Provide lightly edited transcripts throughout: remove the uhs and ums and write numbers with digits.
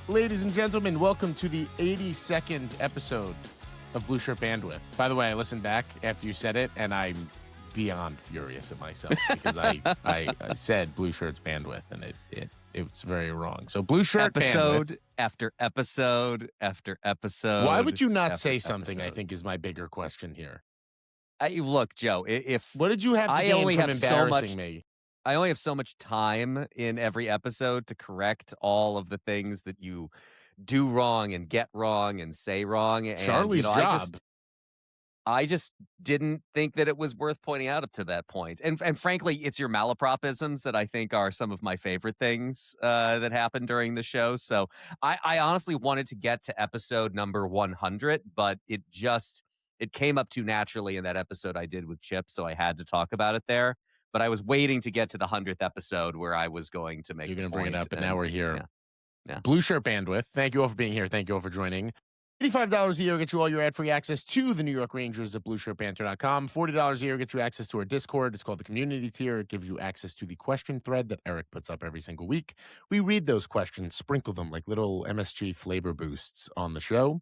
Ladies and gentlemen, welcome to the 82nd episode of Blueshirt Bandwidth. By the way, I listened back after you said it, and I'm beyond furious at myself because I said Blueshirt's Bandwidth, and it was very wrong. So Blueshirt episode Bandwidth. after episode after episode. Why would you not say episode. something, I think, is my bigger question here. Look, Joe, if What did you have to gain from embarrassing me? I only have so much time in every episode to correct all of the things that you do wrong and get wrong and say wrong. Charlie's job. I just didn't think that it was worth pointing out up to that point. And frankly, it's your malapropisms that I think are some of my favorite things that happened during the show. So I honestly wanted to get to episode number 100, but it came up too naturally in that episode I did with Chip, so I had to talk about it there. But I was waiting to get to the 100th episode where I was going to make. You're going to bring it up, but now we're here. Yeah. Blueshirt Bandwidth. Thank you all for being here. Thank you all for joining. $85 a year gets you all your ad-free access to the New York Rangers at BlueshirtBanter.com. $40 a year gets you access to our Discord. It's called the Community Tier. It gives you access to the question thread that Eric puts up every single week. We read those questions, sprinkle them like little MSG flavor boosts on the show.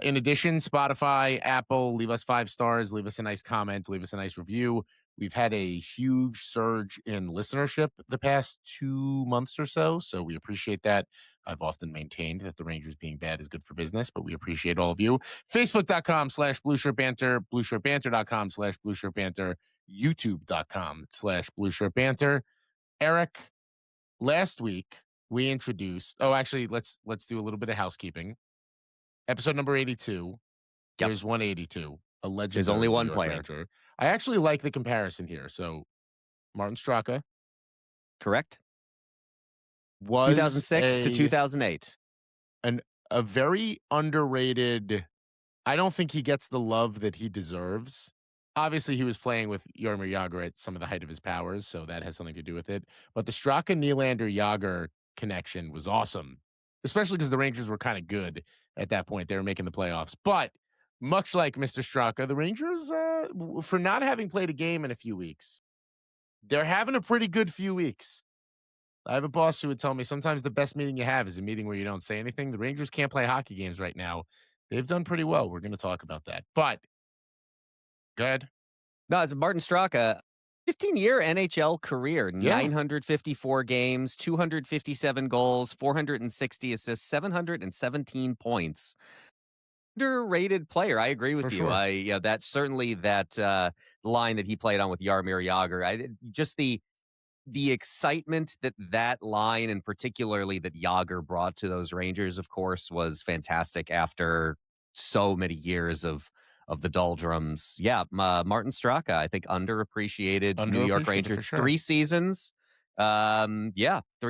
In addition, Spotify, Apple, leave us 5 stars, leave us a nice comment, leave us a nice review. We've had a huge surge in listenership the past 2 months or so we appreciate that. I've often maintained that the Rangers being bad is good for business, but we appreciate all of you. Facebook.com/BlueshirtBanter, BlueshirtBanter.com/BlueshirtBanter, YouTube.com/BlueshirtBanter. Eric, last week we introduced, let's do a little bit of housekeeping. Episode number 82. Yep. There's 182. A legendary There's only one New York player. Ranger. I actually like the comparison here. So, Martin Straka. Correct. Was 2006 to 2008. A very underrated. I don't think he gets the love that he deserves. Obviously, he was playing with Jaromir Jagr at some of the height of his powers, so that has something to do with it. But the Straka, Nylander, Jagr connection was awesome, especially because the Rangers were kind of good at that point. They were making the playoffs. But much like Mr. Straka, the Rangers, for not having played a game in a few weeks, they're having a pretty good few weeks. I have a boss who would tell me sometimes the best meeting you have is a meeting where you don't say anything. The Rangers can't play hockey games right now. They've done pretty well. We're going to talk about that. But, go ahead. No, it's Martin Straka. 15-year NHL career, 954 games, 257 goals, 460 assists, 717 points. Underrated player. I agree with you. Sure. That's certainly that line that he played on with Jaromir Jagr. Just the excitement that line, and particularly that Jagr brought to those Rangers, of course, was fantastic after so many years of the doldrums. Yeah, Martin Straka, I think underappreciated New York Ranger. Sure. 3 seasons. 3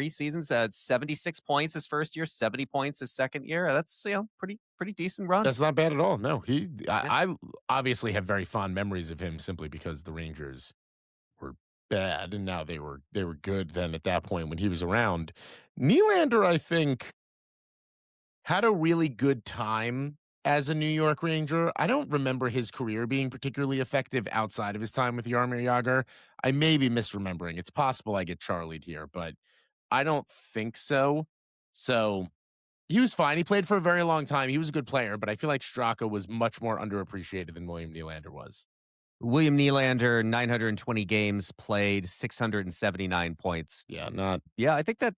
seasons. 76 points his first year, 70 points his second year. That's pretty decent run. That's not bad at all. No, I obviously have very fond memories of him simply because the Rangers were bad and now they were good then at that point when he was around. Nylander, I think, had a really good time as a New York Ranger. I don't remember his career being particularly effective outside of his time with Jaromir Jagr. I may be misremembering. It's possible I get Charlied here, but I don't think so. So he was fine. He played for a very long time. He was a good player, but I feel like Straka was much more underappreciated than William Nylander was. William Nylander, 920 games played, 679 points. Yeah, I think that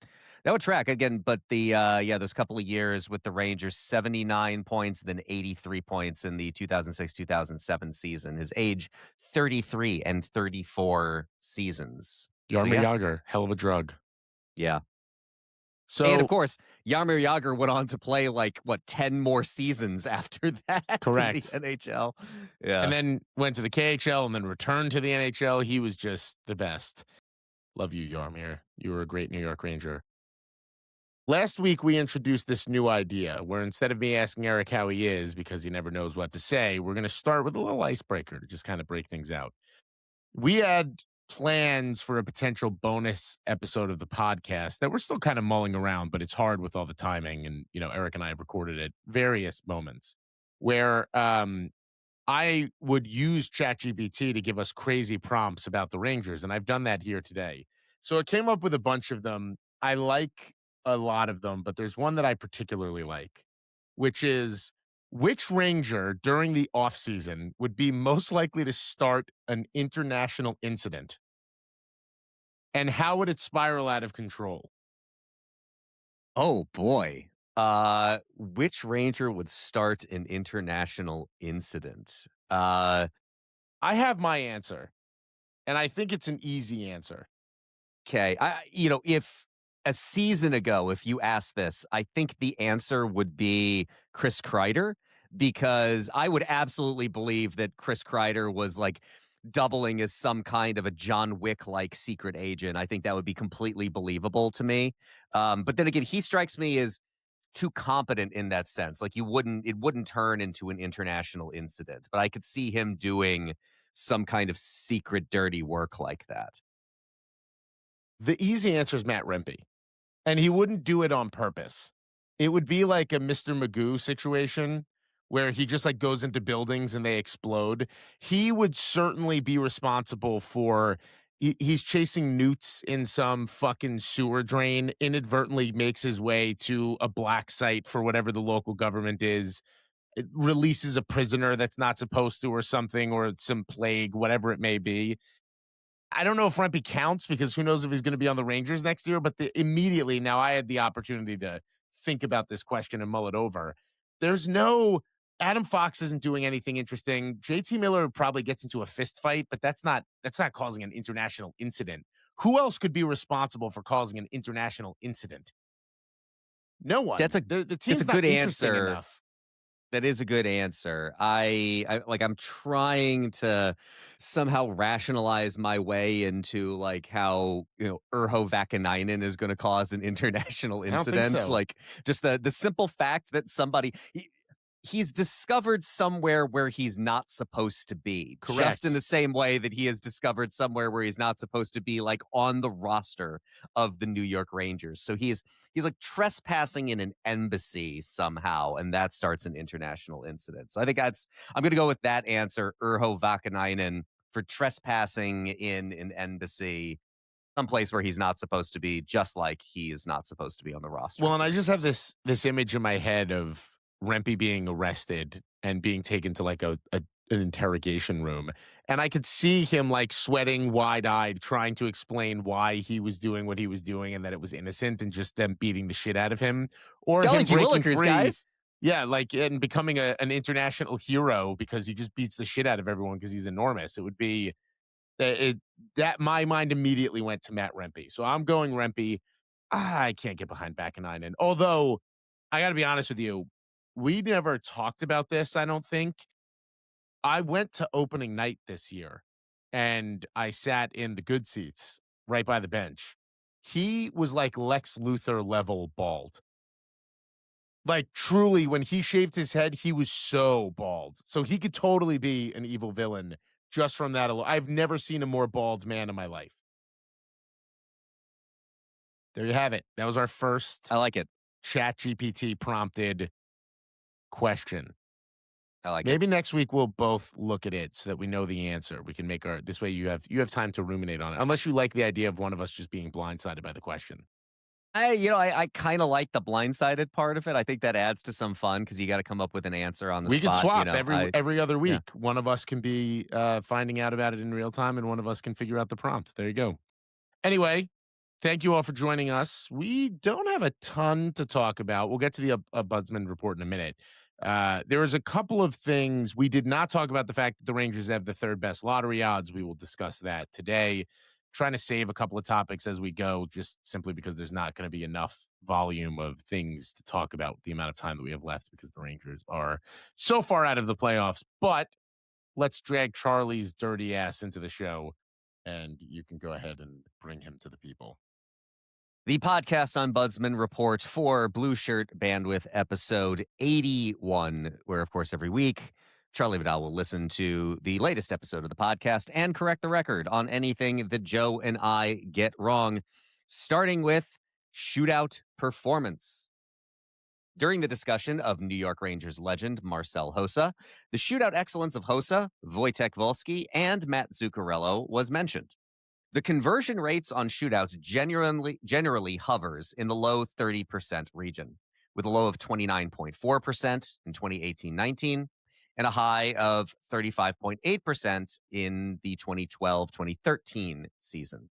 would track again. But those couple of years with the Rangers, 79 points, then 83 points in the 2006-2007 season. His age, 33 and 34 seasons. Jaromir Jagr, hell of a drug. Yeah. So, and of course, Jaromir Jagr went on to play 10 more seasons after that. Correct. In the NHL. Yeah. And then went to the KHL and then returned to the NHL. He was just the best. Love you, Jaromir. You were a great New York Ranger. Last week, we introduced this new idea where instead of me asking Eric how he is because he never knows what to say, we're going to start with a little icebreaker to just kind of break things out. We had plans for a potential bonus episode of the podcast that we're still kind of mulling around, but it's hard with all the timing. And, Eric and I have recorded at various moments where I would use ChatGPT to give us crazy prompts about the Rangers. And I've done that here today. So I came up with a bunch of them. I like a lot of them, but there's one that I particularly like, which is which Ranger during the offseason would be most likely to start an international incident, and how would it spiral out of control? Oh boy. Which Ranger would start an international incident? I have my answer, and I think it's an easy answer. Okay. If a season ago, if you asked this, I think the answer would be Chris Kreider, because I would absolutely believe that Chris Kreider was like doubling as some kind of a John Wick like secret agent. I think that would be completely believable to me. But then again, he strikes me as too competent in that sense. Like it wouldn't turn into an international incident, but I could see him doing some kind of secret dirty work like that. The easy answer is Matt Rempe, and he wouldn't do it on purpose. It would be like a Mr. Magoo situation where he just like goes into buildings and they explode. He would certainly be responsible for he's chasing newts in some fucking sewer drain, inadvertently makes his way to a black site for whatever the local government is, it releases a prisoner that's not supposed to or something, or some plague, whatever it may be. I don't know if Rempe counts because who knows if he's going to be on the Rangers next year. But immediately now I had the opportunity to think about this question and mull it over. There's no Adam Fox isn't doing anything interesting. JT Miller probably gets into a fist fight, but that's not causing an international incident. Who else could be responsible for causing an international incident? No one. That's a The that's a team's not good interesting answer. enough. That is a good answer. I'm trying to somehow rationalize my way into like how, Urho Vakanainen is going to cause an international I don't think incident. so. Like just the simple fact that he's discovered somewhere where he's not supposed to be. Just in the Correct. same way that he has discovered somewhere where he's not supposed to be, like on the roster of the New York Rangers. So he's like trespassing in an embassy somehow, and that starts an international incident. So I think I'm gonna go with that answer, Urho Vakanainen, for trespassing in an embassy, someplace where he's not supposed to be, just like he is not supposed to be on the roster Well, of and the I just have Rangers. this image in my head of Rempe being arrested and being taken to like an interrogation room. And I could see him like sweating wide-eyed, trying to explain why he was doing what he was doing and that it was innocent, and just them beating the shit out of him. Or Golly him gee breaking willikers, free. guys. Yeah, like and becoming an international hero because he just beats the shit out of everyone because he's enormous. It would be it that my mind immediately went to Matt Rempe. So I'm going Rempe. I can't get behind Vakanainen. Although I got to be honest with you, we never talked about this. I don't think I went to opening night this year, and I sat in the good seats right by the bench. He was like Lex Luthor level bald. Like truly, when he shaved his head, he was so bald. So he could totally be an evil villain just from that alone. I've never seen a more bald man in my life. There you have it. That was our first I like it. Chat GPT prompted question. I like it. Maybe next week we'll both look at it so that we know the answer. We can make our this way you have time to ruminate on it. Unless you like the idea of one of us just being blindsided by the question. I kind of like the blindsided part of it. I think that adds to some fun because you got to come up with an answer on the We could spot. swap every other Yeah. week. One of us can be finding out about it in real time, and one of us can figure out the prompt. There you go. Anyway, thank you all for joining us. We don't have a ton to talk about. We'll get to the Ombudsman report in a minute. There was a couple of things. We did not talk about the fact that the Rangers have the third best lottery odds. We will discuss that today. Trying to save a couple of topics as we go, just simply because there's not going to be enough volume of things to talk about with the amount of time that we have left because the Rangers are so far out of the playoffs. But let's drag Charlie's dirty ass into the show, and you can go ahead and bring him to the people. The podcast Ombudsman Report for Blueshirt Bandwidth, episode 81, where, of course, every week, Charlie Vidal will listen to the latest episode of the podcast and correct the record on anything that Joe and I get wrong, starting with shootout performance. During the discussion of New York Rangers legend Marcel Hossa, the shootout excellence of Hossa, Wojtek Wolski, and Matt Zuccarello was mentioned. The conversion rates on shootouts generally hovers in the low 30% region, with a low of 29.4% in 2018-19 and a high of 35.8% in the 2012-2013 season.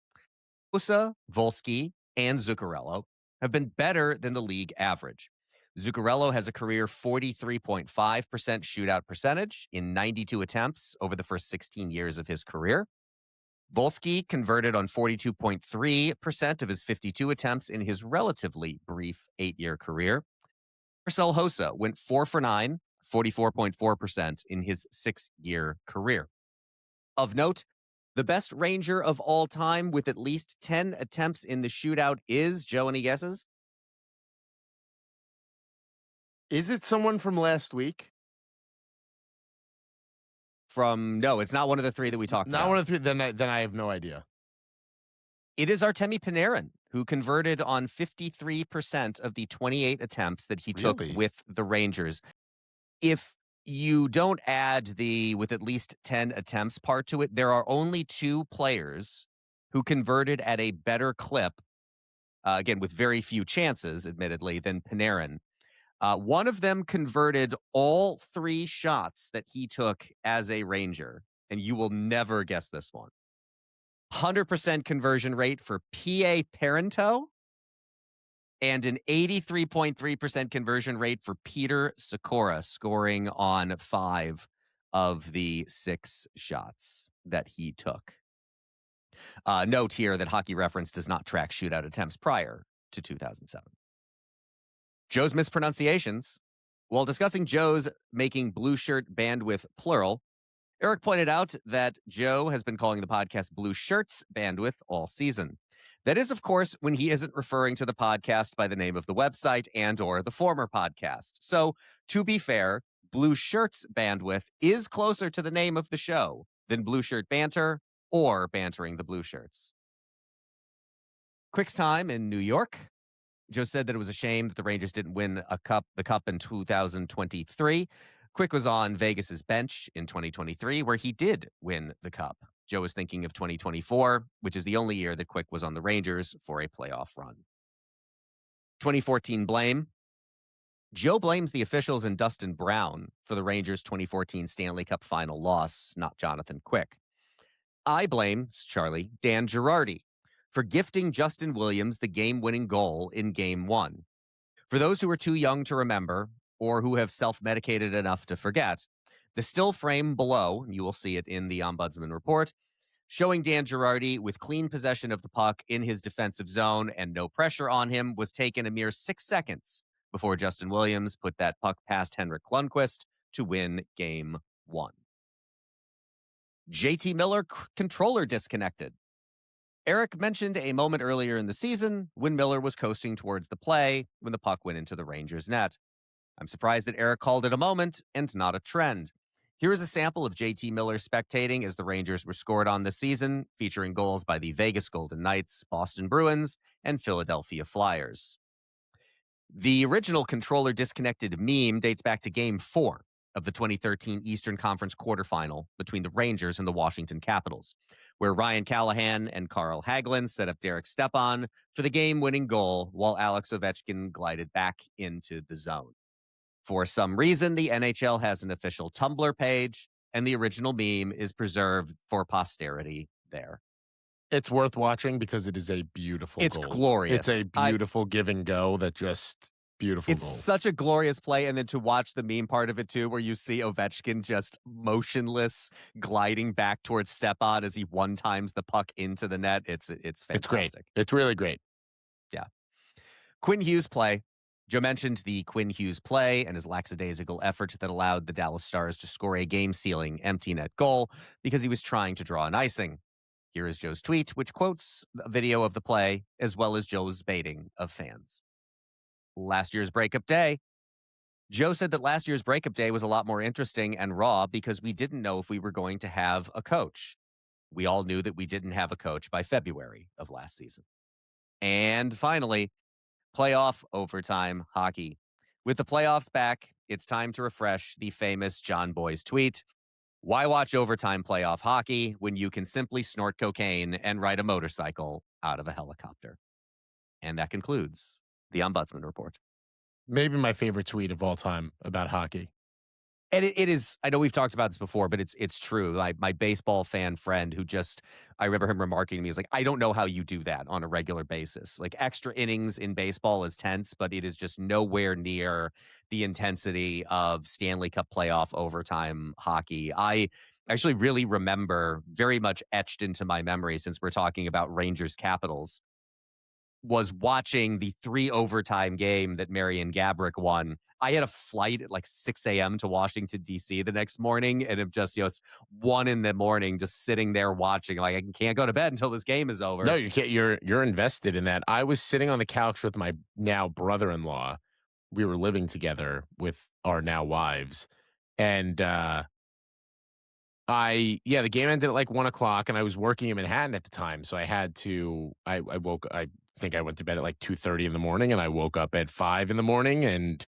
Osa, Volsky, and Zuccarello have been better than the league average. Zuccarello has a career 43.5% shootout percentage in 92 attempts over the first 16 years of his career. Volsky converted on 42.3% of his 52 attempts in his relatively brief 8-year career. Marcel Hossa went 4 for 9, 44.4% in his 6-year career. Of note, the best Ranger of all time with at least 10 attempts in the shootout is, Joe, any guesses? Is it someone from last week? No, it's not one of the three that we talked about. Not one of the three. Then I have no idea. It is Artemi Panarin, who converted on 53% of the 28 attempts that he took with the Rangers. If you don't add the with at least 10 attempts part to it, there are only 2 players who converted at a better clip, again, with very few chances, admittedly, than Panarin. One of them converted all 3 shots that he took as a Ranger, and you will never guess this one. 100% conversion rate for P.A. Parento and an 83.3% conversion rate for Peter Sikora, scoring on 5 of the 6 shots that he took. Note here that Hockey Reference does not track shootout attempts prior to 2007. Joe's mispronunciations. While discussing Joe's making Blueshirt Bandwidth plural, Eric pointed out that Joe has been calling the podcast Blueshirts Bandwidth all season. That is, of course, when he isn't referring to the podcast by the name of the website and or the former podcast. So, to be fair, Blueshirts Bandwidth is closer to the name of the show than Blueshirt Banter or Bantering the Blue Shirts. Quick's time in New York. Joe said that it was a shame that the Rangers didn't win the cup in 2023. Quick was on Vegas's bench in 2023, where he did win the cup. Joe was thinking of 2024, which is the only year that Quick was on the Rangers for a playoff run. 2014 blame. Joe blames the officials and Dustin Brown for the Rangers' 2014 Stanley Cup final loss, not Jonathan Quick. I blame, Charlie, Dan Girardi for gifting Justin Williams the game-winning goal in Game 1. For those who are too young to remember, or who have self-medicated enough to forget, the still frame below, and you will see it in the Ombudsman Report, showing Dan Girardi with clean possession of the puck in his defensive zone and no pressure on him, was taken a mere 6 seconds before Justin Williams put that puck past Henrik Lundqvist to win Game 1. JT Miller controller disconnected. Eric mentioned a moment earlier in the season when Miller was coasting towards the play when the puck went into the Rangers' net. I'm surprised that Eric called it a moment and not a trend. Here is a sample of JT Miller spectating as the Rangers were scored on this season, featuring goals by the Vegas Golden Knights, Boston Bruins, and Philadelphia Flyers. The original controller disconnected meme dates back to Game 4 of the 2013 Eastern Conference quarterfinal between the Rangers and the Washington Capitals, where Ryan Callahan and Carl Hagelin set up Derek Stepan for the game-winning goal while Alex Ovechkin glided back into the zone. For some reason, the NHL has an official Tumblr page, and the original meme is preserved for posterity there. It's worth watching because it is a beautiful It's goal. glorious. It's a beautiful give and go that just beautiful It's goal. such a glorious play, and then to watch the meme part of it too, where you see Ovechkin just motionless gliding back towards Stepan as he one-times the puck into the net. It's fantastic. It's great. It's really great. Yeah. Quinn Hughes play. Joe mentioned the Quinn Hughes play and his lackadaisical effort that allowed the Dallas Stars to score a game-sealing empty net goal because he was trying to draw an icing. Here is Joe's tweet, which quotes a video of the play as well as Joe's baiting of fans. Last year's breakup day. Joe said that last year's breakup day was a lot more interesting and raw because we didn't know if we were going to have a coach. We all knew that we didn't have a coach by February of last season. And finally, playoff overtime hockey. With the playoffs back, it's time to refresh the famous John Boy's tweet. Why watch overtime playoff hockey when you can simply snort cocaine and ride a motorcycle out of a helicopter? And that concludes the Ombudsman Report. Maybe my favorite tweet of all time about hockey. And it is, I know we've talked about this before, but it's true. My baseball fan friend who just, I remember him remarking to me, he's like, I don't know how you do that on a regular basis. Like extra innings in baseball is tense, but it is just nowhere near the intensity of Stanley Cup playoff overtime hockey. I actually really remember, very much etched into my memory since we're talking about Rangers Capitals, was watching the 3 overtime game that Marian Gaborik won. I had a flight at like 6 a.m. to Washington, D.C. the next morning, and it just, it's 1 in the morning just sitting there watching. Like, I can't go to bed until this game is over. No, you can't. You're invested in that. I was sitting on the couch with my now brother-in-law. We were living together with our now wives, and the game ended at like 1 o'clock, and I was working in Manhattan at the time, so I had to. I woke. I think I went to bed at like 2:30 in the morning, and I woke up at 5 in the morning and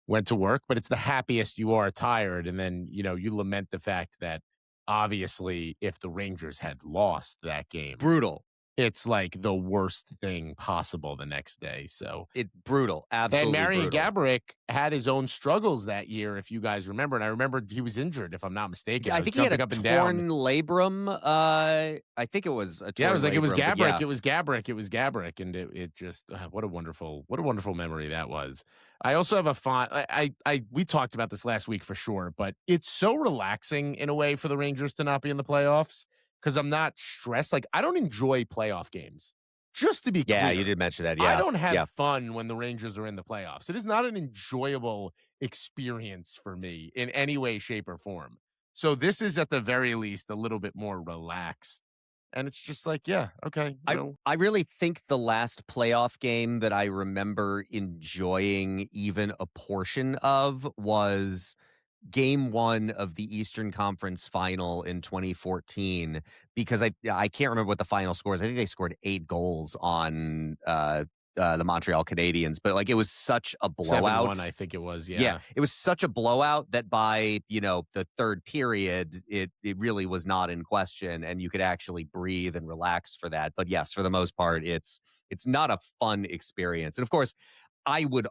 went to work. But it's the happiest you are tired, and then you lament the fact that obviously if the Rangers had lost that game, Brutal. it's like the worst thing possible the next day. So Brutal. and Absolutely Marian brutal. Gaborik had his own struggles that year, if you guys remember. And I remember he was injured, if I'm not mistaken. I I was think he had jumping a up and down. torn labrum. I think it was a Yeah, torn it was labrum, but Gaborik. yeah. It was Gaborik. It was Gaborik, and it just what a wonderful memory that was. I also have a fond. We talked about this last week for sure, but it's so relaxing in a way for the Rangers to not be in the playoffs because I'm not stressed. Like I don't enjoy playoff games. Just to be Yeah, you clear, did mention that. I Yeah. don't have Yeah. fun when the Rangers are in the playoffs. It is not an enjoyable experience for me in any way, shape, or form. So this is at the very least a little bit more relaxed. And it's just like, yeah, okay, I really think the last playoff game that I remember enjoying even a portion of was game 1 of the Eastern Conference Final in 2014, because I can't remember what the final score is. I think they scored 8 goals on, the Montreal Canadiens, but, like, it was such a 7-1, blowout. I think it was. Yeah, Yeah. it was such a blowout that by, the 3rd period, it really was not in question, and you could actually breathe and relax for that. But yes, for the most part, it's not a fun experience. And of course, I would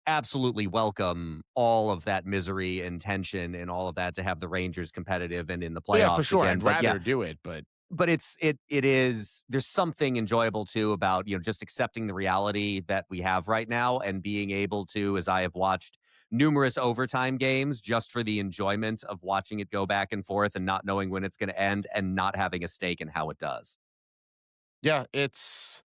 absolutely welcome all of that misery and tension and all of that to have the Rangers competitive and in the Oh, yeah, for playoffs sure. again. I'd But yeah, rather do it, but but it is, there's something enjoyable too about, just accepting the reality that we have right now and being able to, as I have watched numerous overtime games, just for the enjoyment of watching it go back and forth and not knowing when it's going to end and not having a stake in how it does. yeah, it's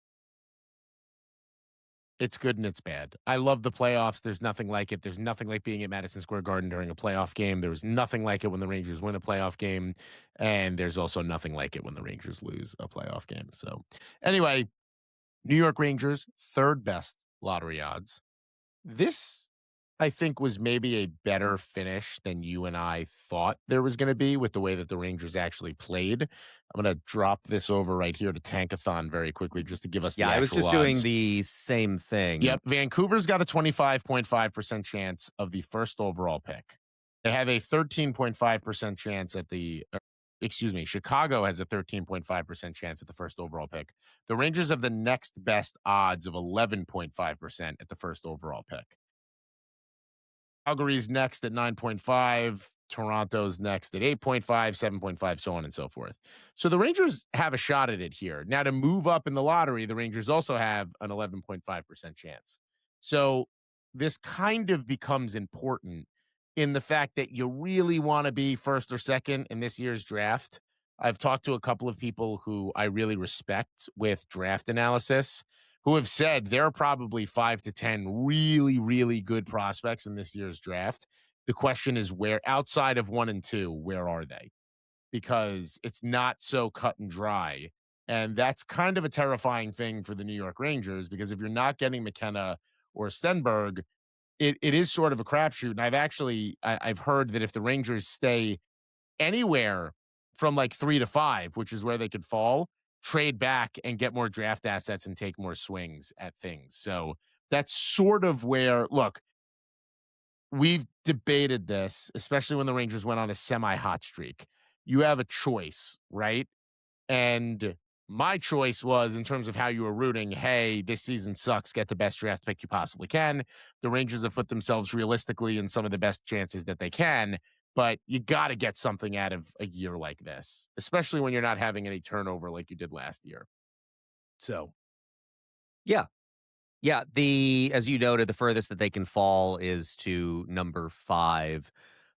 good and it's bad. I love the playoffs. There's nothing like it. There's nothing like being at Madison Square Garden during a playoff game. There was nothing like it when the Rangers win a playoff game. And there's also nothing like it when the Rangers lose a playoff game. So anyway, New York Rangers, third best lottery odds. This, I think, was maybe a better finish than you and I thought there was going to be with the way that the Rangers actually played. I'm going to drop this over right here to Tankathon very quickly just to give us Yeah, the I was actual just doing odds. the same thing. Yep, Vancouver's got a 25.5% chance of the first overall pick. They have a 13.5% chance at the excuse me, Chicago has a 13.5% chance at the first overall pick. The Rangers have the next best odds of 11.5% at the first overall pick. Calgary's next at 9.5. Toronto's next at 8.5, 7.5, so on and so forth. So the Rangers have a shot at it here. Now, to move up in the lottery, the Rangers also have an 11.5% chance. So this kind of becomes important in the fact that you really want to be first or second in this year's draft. I've talked to a couple of people who I really respect with draft analysis who have said there are probably 5 to 10 really, really good prospects in this year's draft. The question is where, outside of 1 and 2, where are they? Because it's not so cut and dry. And that's kind of a terrifying thing for the New York Rangers because if you're not getting McKenna or Stenberg, it is sort of a crapshoot. And I've heard that if the Rangers stay anywhere from like 3 to 5, which is where they could fall, trade back and get more draft assets and take more swings at things. So that's sort of where, look, we've debated this, especially when the Rangers went on a semi-hot streak. You have a choice, right? And my choice was in terms of how you were rooting, hey, this season sucks. Get the best draft pick you possibly can. The Rangers have put themselves realistically in some of the best chances that they can, but you got to get something out of a year like this, especially when you're not having any turnover like you did last year. So, Yeah. Yeah, as you noted, the furthest that they can fall is to number 5.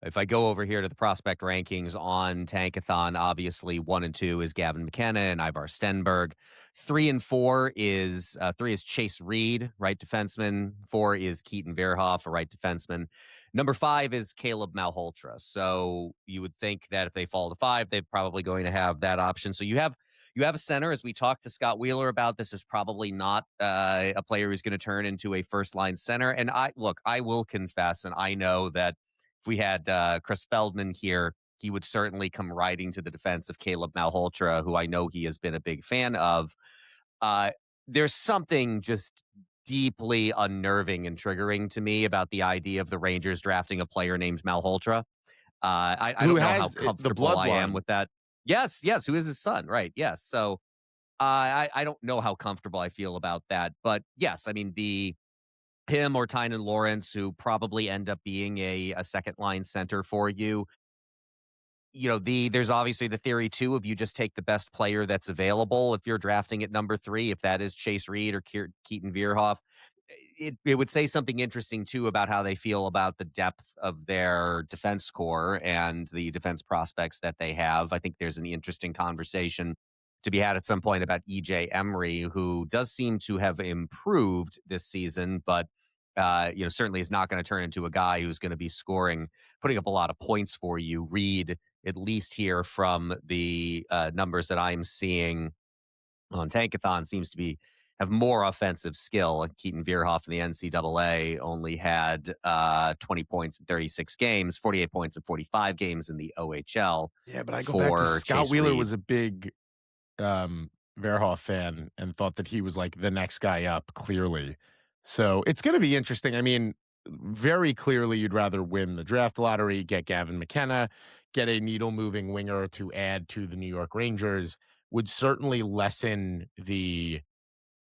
If I go over here to the prospect rankings on Tankathon, obviously 1 and 2 is Gavin McKenna and Ivar Stenberg. 3 and 4 is 3 is Chase Reed, right defenseman. 4 is Keaton Verhoff, a right defenseman. Number 5 is Caleb Malholtra. So you would think that if they fall to 5, they're probably going to have that option. So you have a center, as we talked to Scott Wheeler about. This is probably not a player who's going to turn into a first line center. And I will confess, and I know that if we had Chris Feldman here, he would certainly come riding to the defense of Caleb Malholtra, who I know he has been a big fan of. Uh, there's something just deeply unnerving and triggering to me about the idea of the Rangers drafting a player named Malholtra. I who don't know how has the comfortable I am bloodline? with that. Yes, who is his son, right? Yes. So I don't know how comfortable I feel about that, but yes, I mean the him or Tynan Lawrence, who probably end up being a second line center for you. There's obviously the theory too of you just take the best player that's available if you're drafting at number 3, if that is Chase Reed or Keaton Vierhoff. It would say something interesting too about how they feel about the depth of their defense core and the defense prospects that they have. I think there's an interesting conversation to be had at some point about EJ Emery, who does seem to have improved this season, but certainly is not going to turn into a guy who's going to be putting up a lot of points for you. Reed, at least here from the numbers that I'm seeing on Tankathon, seems to have more offensive skill. Keaton Vierhoff in the NCAA only had 20 points in 36 games, 48 points in 45 games in the OHL Yeah, but I go back to for Scott Chase Wheeler Reed. was a big Verhoff fan and thought that he was like the next guy up, clearly. So it's going to be interesting. I mean, very clearly, you'd rather win the draft lottery, get Gavin McKenna, get a needle moving winger to add to the New York Rangers, would certainly lessen the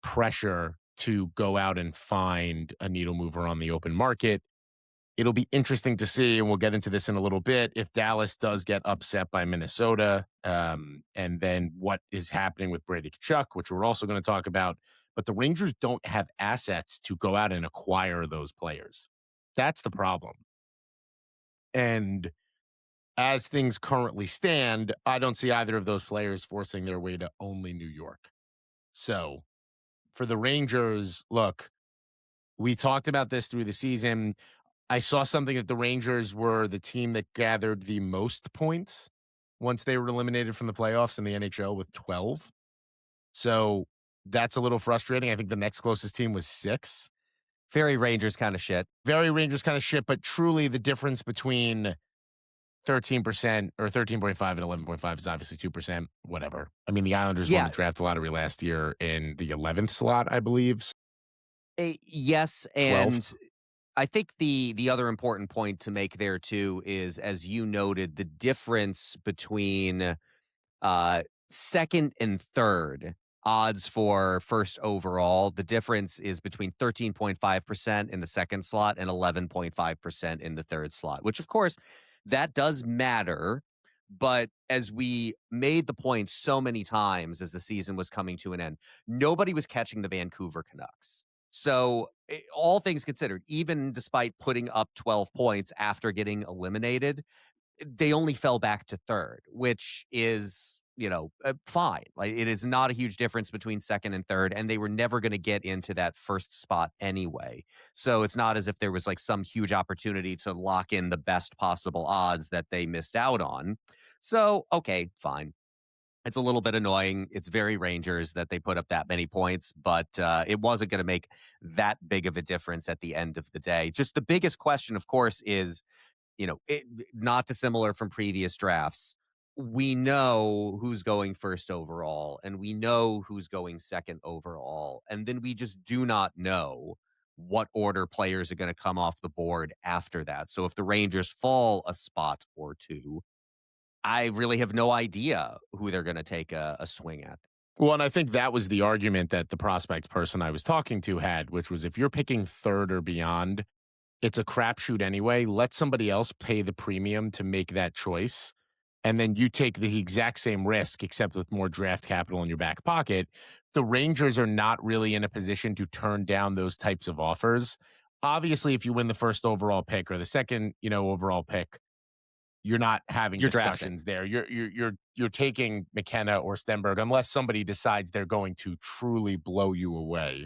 pressure to go out and find a needle mover on the open market. It'll be interesting to see, and we'll get into this in a little bit, if Dallas does get upset by Minnesota, and then what is happening with Brady Tkachuk, which we're also going to talk about. But the Rangers don't have assets to go out and acquire those players. That's the problem. And as things currently stand, I don't see either of those players forcing their way to only New York. So for the Rangers, look, we talked about this through the season. I saw something that the Rangers were the team that gathered the most points once they were eliminated from the playoffs in the NHL with 12. So that's a little frustrating. I think the next closest team was 6. Very Rangers kind of shit. Very Rangers kind of shit, but truly the difference between 13% or 13.5 and 11.5 is obviously 2%, whatever. I mean, the Islanders won the Yeah, draft lottery last year in the 11th slot, I believe, yes, and 12th. I think the other important point to make there too is, as you noted, the difference between uh, second and third odds for first overall. The difference is between 13.5% in the second slot and 11.5% in the third slot, which of course that does matter. But as we made the point so many times as the season was coming to an end, nobody was catching the Vancouver Canucks. So, all things considered, even despite putting up 12 points after getting eliminated, they only fell back to third, which is, fine. Like, it is not a huge difference between second and third, and they were never going to get into that first spot anyway. So it's not as if there was like some huge opportunity to lock in the best possible odds that they missed out on. So, okay, fine. It's a little bit annoying. It's very Rangers that they put up that many points, but it wasn't going to make that big of a difference at the end of the day. Just the biggest question, of course, is not dissimilar from previous drafts. We know who's going first overall, and we know who's going second overall, and then we just do not know what order players are going to come off the board after that. So if the Rangers fall a spot or two, I really have no idea who they're going to take a swing at. Well, and I think that was the argument that the prospect person I was talking to had, which was if you're picking third or beyond, it's a crapshoot anyway. Let somebody else pay the premium to make that choice. And then you take the exact same risk, except with more draft capital in your back pocket. The Rangers are not really in a position to turn down those types of offers. Obviously, if you win the first overall pick or the second, overall pick, you're not having You're drafting. discussions there. You're taking McKenna or Stenberg unless somebody decides they're going to truly blow you away.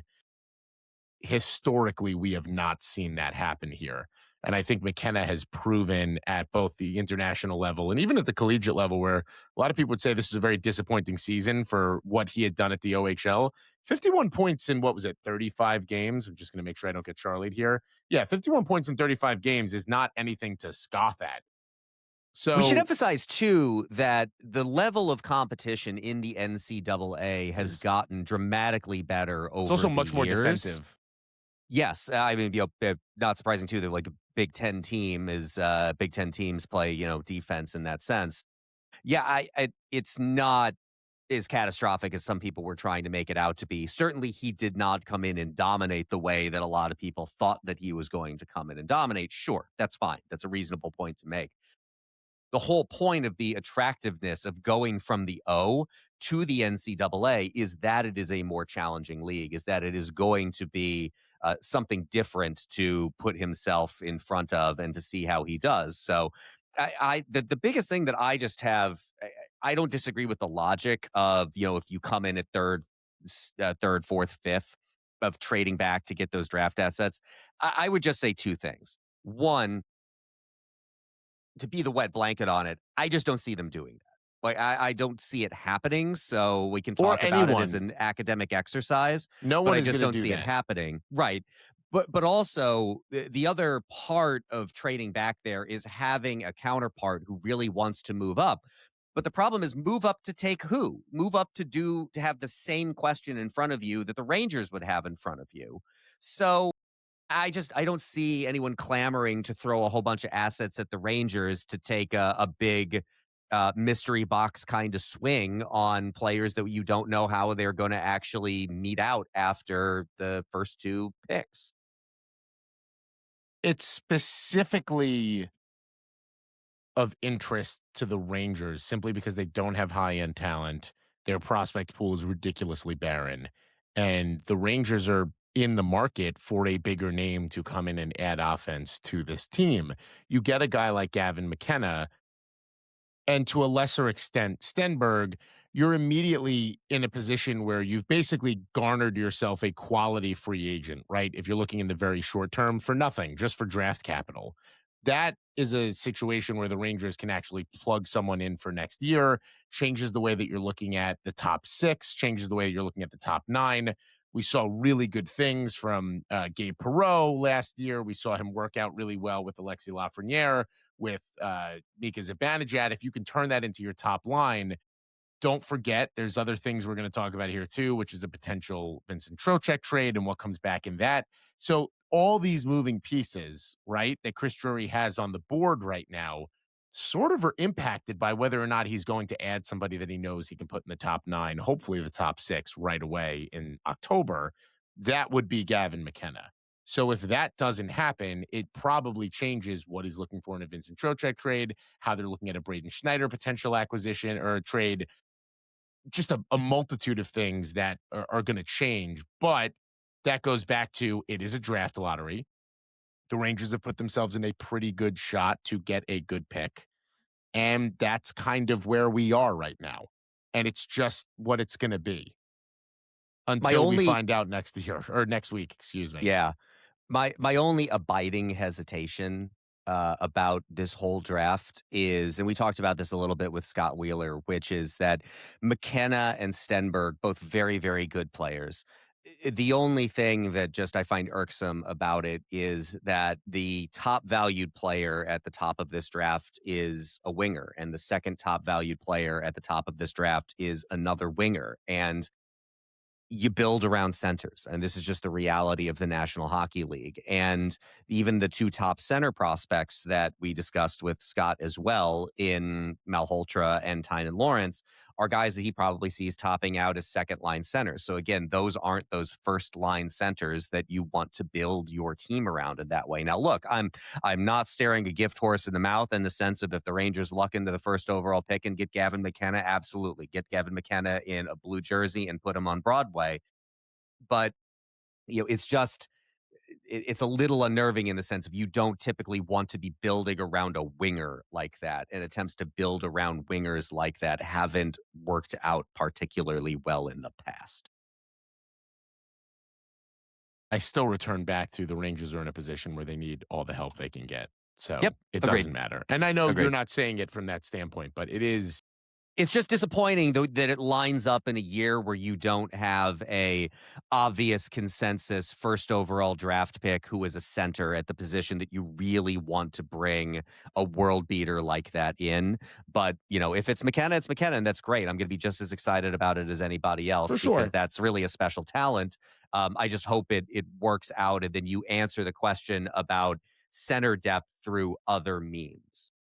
Historically, we have not seen that happen here. And I think McKenna has proven at both the international level and even at the collegiate level, where a lot of people would say this was a very disappointing season for what he had done at the OHL. 51 points in, what was it, 35 games? I'm just going to make sure I don't get Charlied here. Yeah, 51 points in 35 games is not anything to scoff at. We should So emphasize too that the level of competition in the NCAA has gotten dramatically better over it's also the much more years. defensive. Yes, I mean, not surprising too that like a Big Ten team is Big Ten teams play defense in that sense. Yeah, it's not as catastrophic as some people were trying to make it out to be. Certainly, he did not come in and dominate the way that a lot of people thought that he was going to come in and dominate. Sure, that's fine. That's a reasonable point to make. The whole point of the attractiveness of going from the O to the NCAA is that it is a more challenging league, is that it is going to be something different to put himself in front of and to see how he does. So, the biggest thing that I just have, I don't disagree with the logic of if you come in at third, fourth, fifth, of trading back to get those draft assets. I would just say two things. One, to be the wet blanket on it, I just don't see them doing that. Like, I don't see it happening, so we can Or talk about it as anyone. an academic exercise, No but one I is just going to don't do see it that. happening. Right. But also the other part of trading back there is having a counterpart who really wants to move up. But the problem is move up to take who? Move up to have the same question in front of you that the Rangers would have in front of you. So I don't see anyone clamoring to throw a whole bunch of assets at the Rangers to take a big mystery box kind of swing on players that you don't know how they're going to actually meet out after the first two picks. It's specifically of interest to the Rangers simply because they don't have high-end talent. Their prospect pool is ridiculously barren, and the Rangers are in the market for a bigger name to come in and add offense to this team. You get a guy like Gavin McKenna, and to a lesser extent, Stenberg, you're immediately in a position where you've basically garnered yourself a quality free agent, right? If you're looking in the very short term for nothing, just for draft capital. That is a situation where the Rangers can actually plug someone in for next year, changes the way that you're looking at the top six, changes the way you're looking at the top nine. We saw really good things from Gabe Perreault last year. We saw him work out really well with Alexi Lafreniere, with Mika Zibanejad. If you can turn that into your top line, don't forget there's other things we're going to talk about here too, which is a potential Vincent Trocheck trade and what comes back in that. So all these moving pieces, right, that Chris Drury has on the board right now sort of are impacted by whether or not he's going to add somebody that he knows he can put in the top nine, hopefully the top six right away in October. That would be Gavin McKenna. So if that doesn't happen, it probably changes what he's looking for in a Vincent Trocheck trade, how they're looking at a Braden Schneider potential acquisition or a trade, just a multitude of things that are going to change. But that goes back to it is a draft lottery. The Rangers have put themselves in a pretty good shot to get a good pick. And that's kind of where we are right now. And it's just what it's going to be My until we only find out next year or next week, excuse me. Yeah. My only abiding hesitation about this whole draft is, and we talked about this a little bit with Scott Wheeler, which is that McKenna and Stenberg, both very, very good players. The only thing that just I find irksome about it is that the top valued player at the top of this draft is a winger, and the second top valued player at the top of this draft is another winger. And you build around centers. And this is just the reality of the National Hockey League. And even the two top center prospects that we discussed with Scott as well in Malholtra and Tynan Lawrence are guys that he probably sees topping out as second line centers. So again, those aren't those first line centers that you want to build your team around in that way. Now, look, I'm not staring a gift horse in the mouth in the sense of if the Rangers luck into the first overall pick and get Gavin McKenna, absolutely get Gavin McKenna in a blue jersey and put him on Broadway. But it's just it's a little unnerving in the sense of you don't typically want to be building around a winger like that, and attempts to build around wingers like that haven't worked out particularly well in the past. I still return back to the Rangers are in a position where they need all the help they can get. So Yep, it agreed. doesn't matter. And I know you're Agreed. not saying it from that standpoint, but it is. It's just disappointing though that it lines up in a year where you don't have a obvious consensus first overall draft pick who is a center at the position that you really want to bring a world beater like that in. But, if it's McKenna, it's McKenna, and that's great. I'm going to be just as excited about it as anybody else For sure. because that's really a special talent. I just hope it works out and then you answer the question about center depth through other means.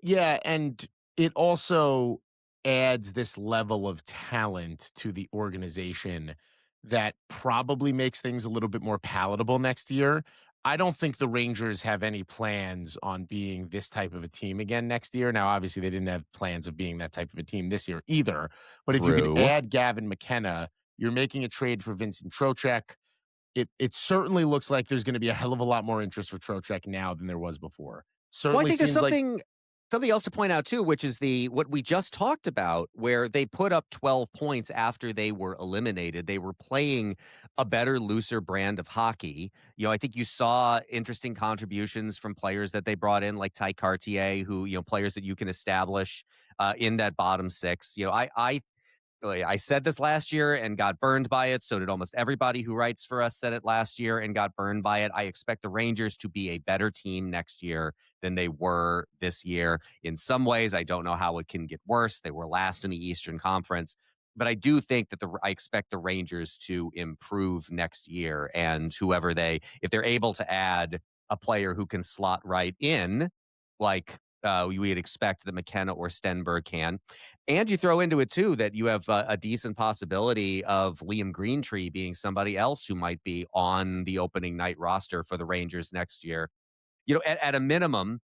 Yeah, and it also adds this level of talent to the organization that probably makes things a little bit more palatable next year. I don't think the Rangers have any plans on being this type of a team again next year. Now, obviously, they didn't have plans of being that type of a team this year either. But if you can True. add Gavin McKenna, you're making a trade for Vincent Trocheck. It certainly looks like there's going to be a hell of a lot more interest for Trocheck now than there was before. Well, I Certainly think there's seems like something else to point out too, which is what we just talked about, where they put up 12 points after they were eliminated. They were playing a better, looser brand of hockey. I think you saw interesting contributions from players that they brought in, like Ty Cartier, who players that you can establish in that bottom six. I said this last year and got burned by it. So did almost everybody who writes for us said it last year and got burned by it. I expect the Rangers to be a better team next year than they were this year. In some ways, I don't know how it can get worse. They were last in the Eastern Conference. But I do think that I expect the Rangers to improve next year. And if they're able to add a player who can slot right in, like we'd expect that McKenna or Stenberg can. And you throw into it, too, that you have a decent possibility of Liam Greentree being somebody else who might be on the opening night roster for the Rangers next year. At a minimum,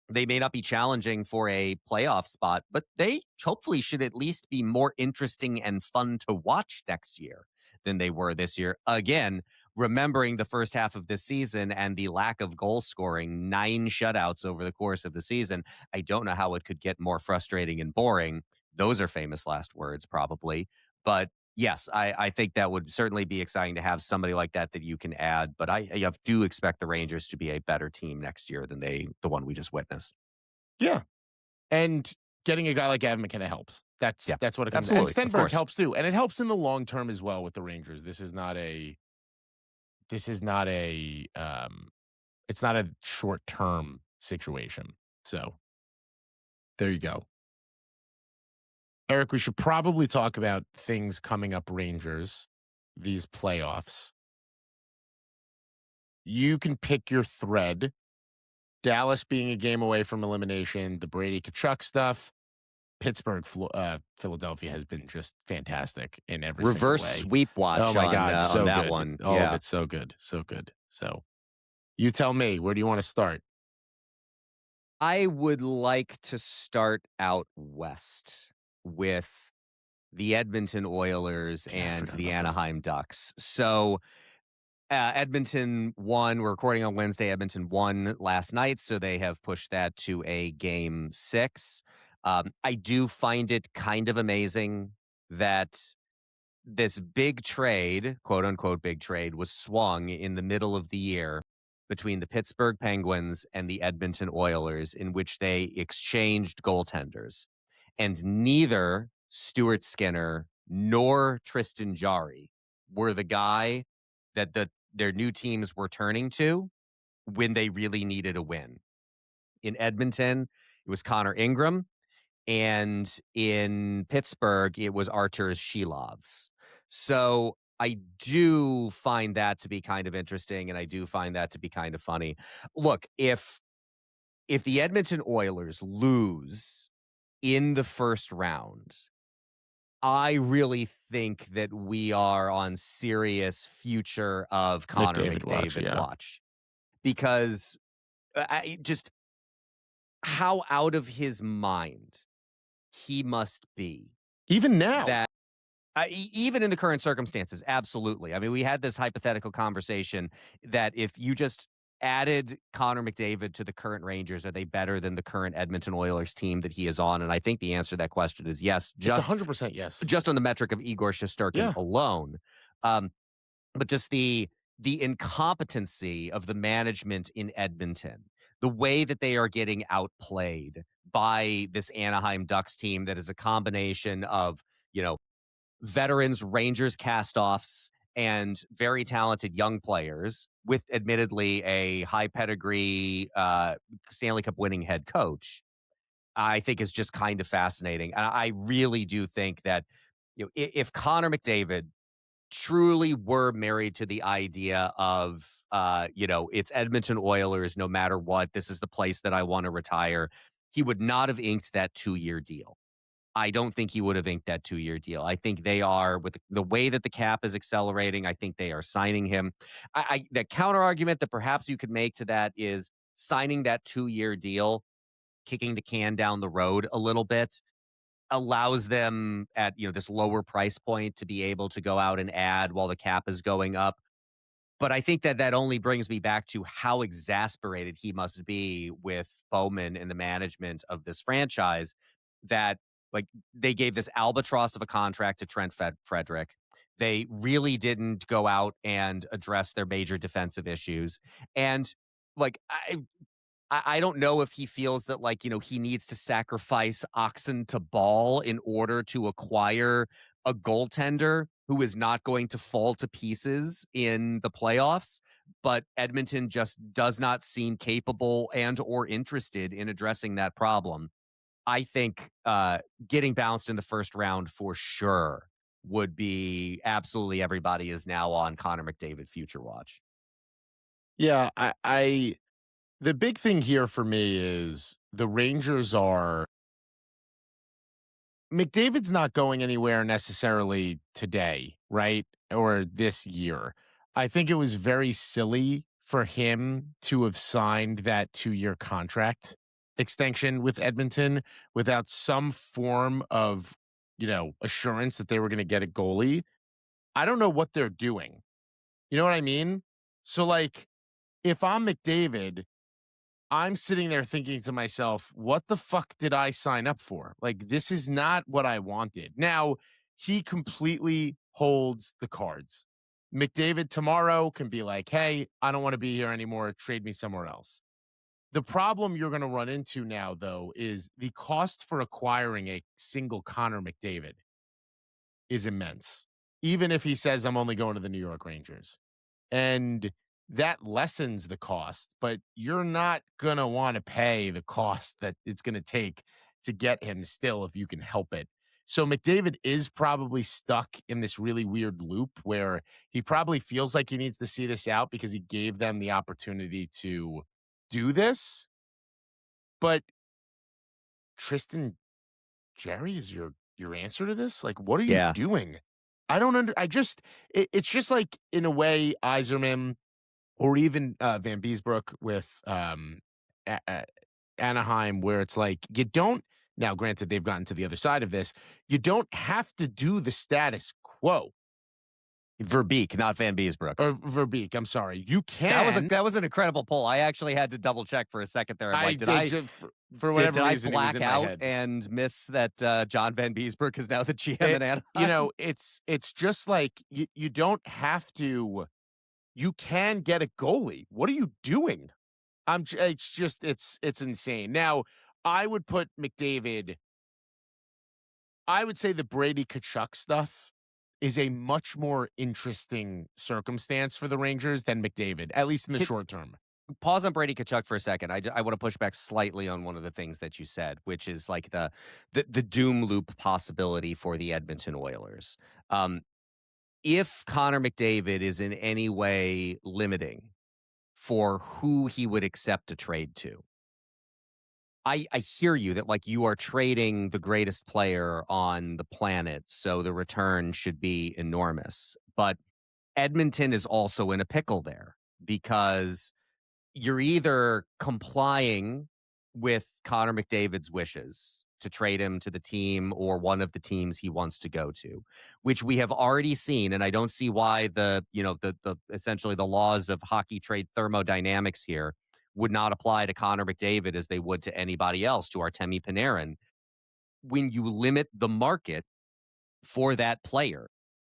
they may not be challenging for a playoff spot, but they hopefully should at least be more interesting and fun to watch next year than they were this year. Again, remembering the first half of this season and the lack of goal scoring, 9 shutouts over the course of the season, I don't know how it could get more frustrating and boring. Those are famous last words, probably. But yes, I think that would certainly be exciting to have somebody like that you can add. But I do expect the Rangers to be a better team next year than the one we just witnessed. yeah. And getting a guy like Gavin McKenna helps. That's Yeah, what it comes. absolutely, And of Stenberg course. helps too, and it helps in the long term as well with the Rangers. This is not a. It's not a short term situation. So there you go. Eric, we should probably talk about things coming up Rangers, these playoffs. You can pick your thread. Dallas being a game away from elimination, the Brady Tkachuk stuff, Pittsburgh, Philadelphia has been just fantastic in every Reverse single way. sweep watch Oh my God, so on that good. one. All of Yeah. it's so good, so good. So you tell me, where do you want to start? I would like to start out west with the Edmonton Oilers Yeah, I and forgot the about this. Anaheim Ducks. So Edmonton won. We're recording on Wednesday. Edmonton won last night, so they have pushed that to a game 6. I do find it kind of amazing that this big trade, quote unquote big trade, was swung in the middle of the year between the Pittsburgh Penguins and the Edmonton Oilers, in which they exchanged goaltenders. And neither Stuart Skinner nor Tristan Jarry were the guy that their new teams were turning to when they really needed a win. In Edmonton, it was Connor Ingram. And in Pittsburgh, it was Artur Shilovs. So I do find that to be kind of interesting, and I do find that to be kind of funny. Look, if the Edmonton Oilers lose in the first round, I really think that we are on serious future of Connor McDavid watch, McDavid yeah. watch because just how out of his mind he must be Even now. that even in the current circumstances, absolutely. I mean, we had this hypothetical conversation that if you just added Connor McDavid to the current Rangers, are they better than the current Edmonton Oilers team that he is on? And I think the answer to that question is yes, It's just 100% yes. just on the metric of Igor Shesterkin Yeah. alone. Um, but just the incompetency of the management in Edmonton, the way that they are getting outplayed by this Anaheim Ducks team that is a combination of, you know, veterans, Rangers castoffs, and very talented young players with admittedly a high pedigree Stanley Cup winning head coach, I think is just kind of fascinating. And I really do think that if Connor McDavid truly were married to the idea of it's Edmonton Oilers no matter what, this is the place that I want to retire, he would not have inked that 2-year deal. I don't think he would have inked that 2-year deal. I think they are with the way that the cap is accelerating. I think they are signing him. The counter argument that perhaps you could make to that is signing that 2-year deal, kicking the can down the road a little bit, allows them at this lower price point to be able to go out and add while the cap is going up. But I think that that only brings me back to how exasperated he must be with Bowman and the management of this franchise that, like, they gave this albatross of a contract to Trent Frederick. They really didn't go out and address their major defensive issues. And like I don't know if he feels that, like, he needs to sacrifice oxen to ball in order to acquire a goaltender who is not going to fall to pieces in the playoffs. But Edmonton just does not seem capable and or interested in addressing that problem. I think getting bounced in the first round for sure would be absolutely everybody is now on Connor McDavid future watch. Yeah, I the big thing here for me is the Rangers are McDavid's not going anywhere necessarily today, right? Or this year. I think it was very silly for him to have signed that 2-year contract extension with Edmonton without some form of, assurance that they were going to get a goalie. I don't know what they're doing. You know what I mean? So, like, if I'm McDavid, I'm sitting there thinking to myself, what the fuck did I sign up for? Like, this is not what I wanted. Now, he completely holds the cards. McDavid tomorrow can be like, hey, I don't want to be here anymore. Trade me somewhere else. The problem you're going to run into now, though, is the cost for acquiring a single Connor McDavid is immense, even if he says, I'm only going to the New York Rangers. And that lessens the cost, but you're not going to want to pay the cost that it's going to take to get him still if you can help it. So McDavid is probably stuck in this really weird loop where he probably feels like he needs to see this out because he gave them the opportunity to do this. But Tristan Jerry is your answer to this? Like, what are you Yeah. doing? I don't I just it's just like in a way Yzerman or even Van Beesbrook with Anaheim, where it's like you don't. Now, granted, they've gotten to the other side of this. You don't have to do the status quo Verbeek, not Van Beesbrook. or Verbeek. I'm sorry, you That was a can. that was an incredible pull. I actually had to double check for a second there. I'm I like, did did I just for did, whatever did I reason it was black in my out head. and miss that John Van Beesbrook is now the GM It, in Anaheim? it's just like you don't have to. You can get a goalie. What are you doing? It's just it's insane. Now, I would put McDavid. I would say the Brady Tkachuk stuff is a much more interesting circumstance for the Rangers than McDavid, at least in the Can- short term. Pause on Brady Tkachuk for a second. I want to push back slightly on one of the things that you said, which is like the doom loop possibility for the Edmonton Oilers. Um, if Connor McDavid is in any way limiting for who he would accept a trade to, I hear you that like you are trading the greatest player on the planet, so the return should be enormous. But Edmonton is also in a pickle there because you're either complying with Connor McDavid's wishes to trade him to the team or one of the teams he wants to go to, which we have already seen, and I don't see why the essentially the laws of hockey trade thermodynamics here would not apply to Connor McDavid as they would to anybody else, to Artemi Panarin. When you limit the market for that player,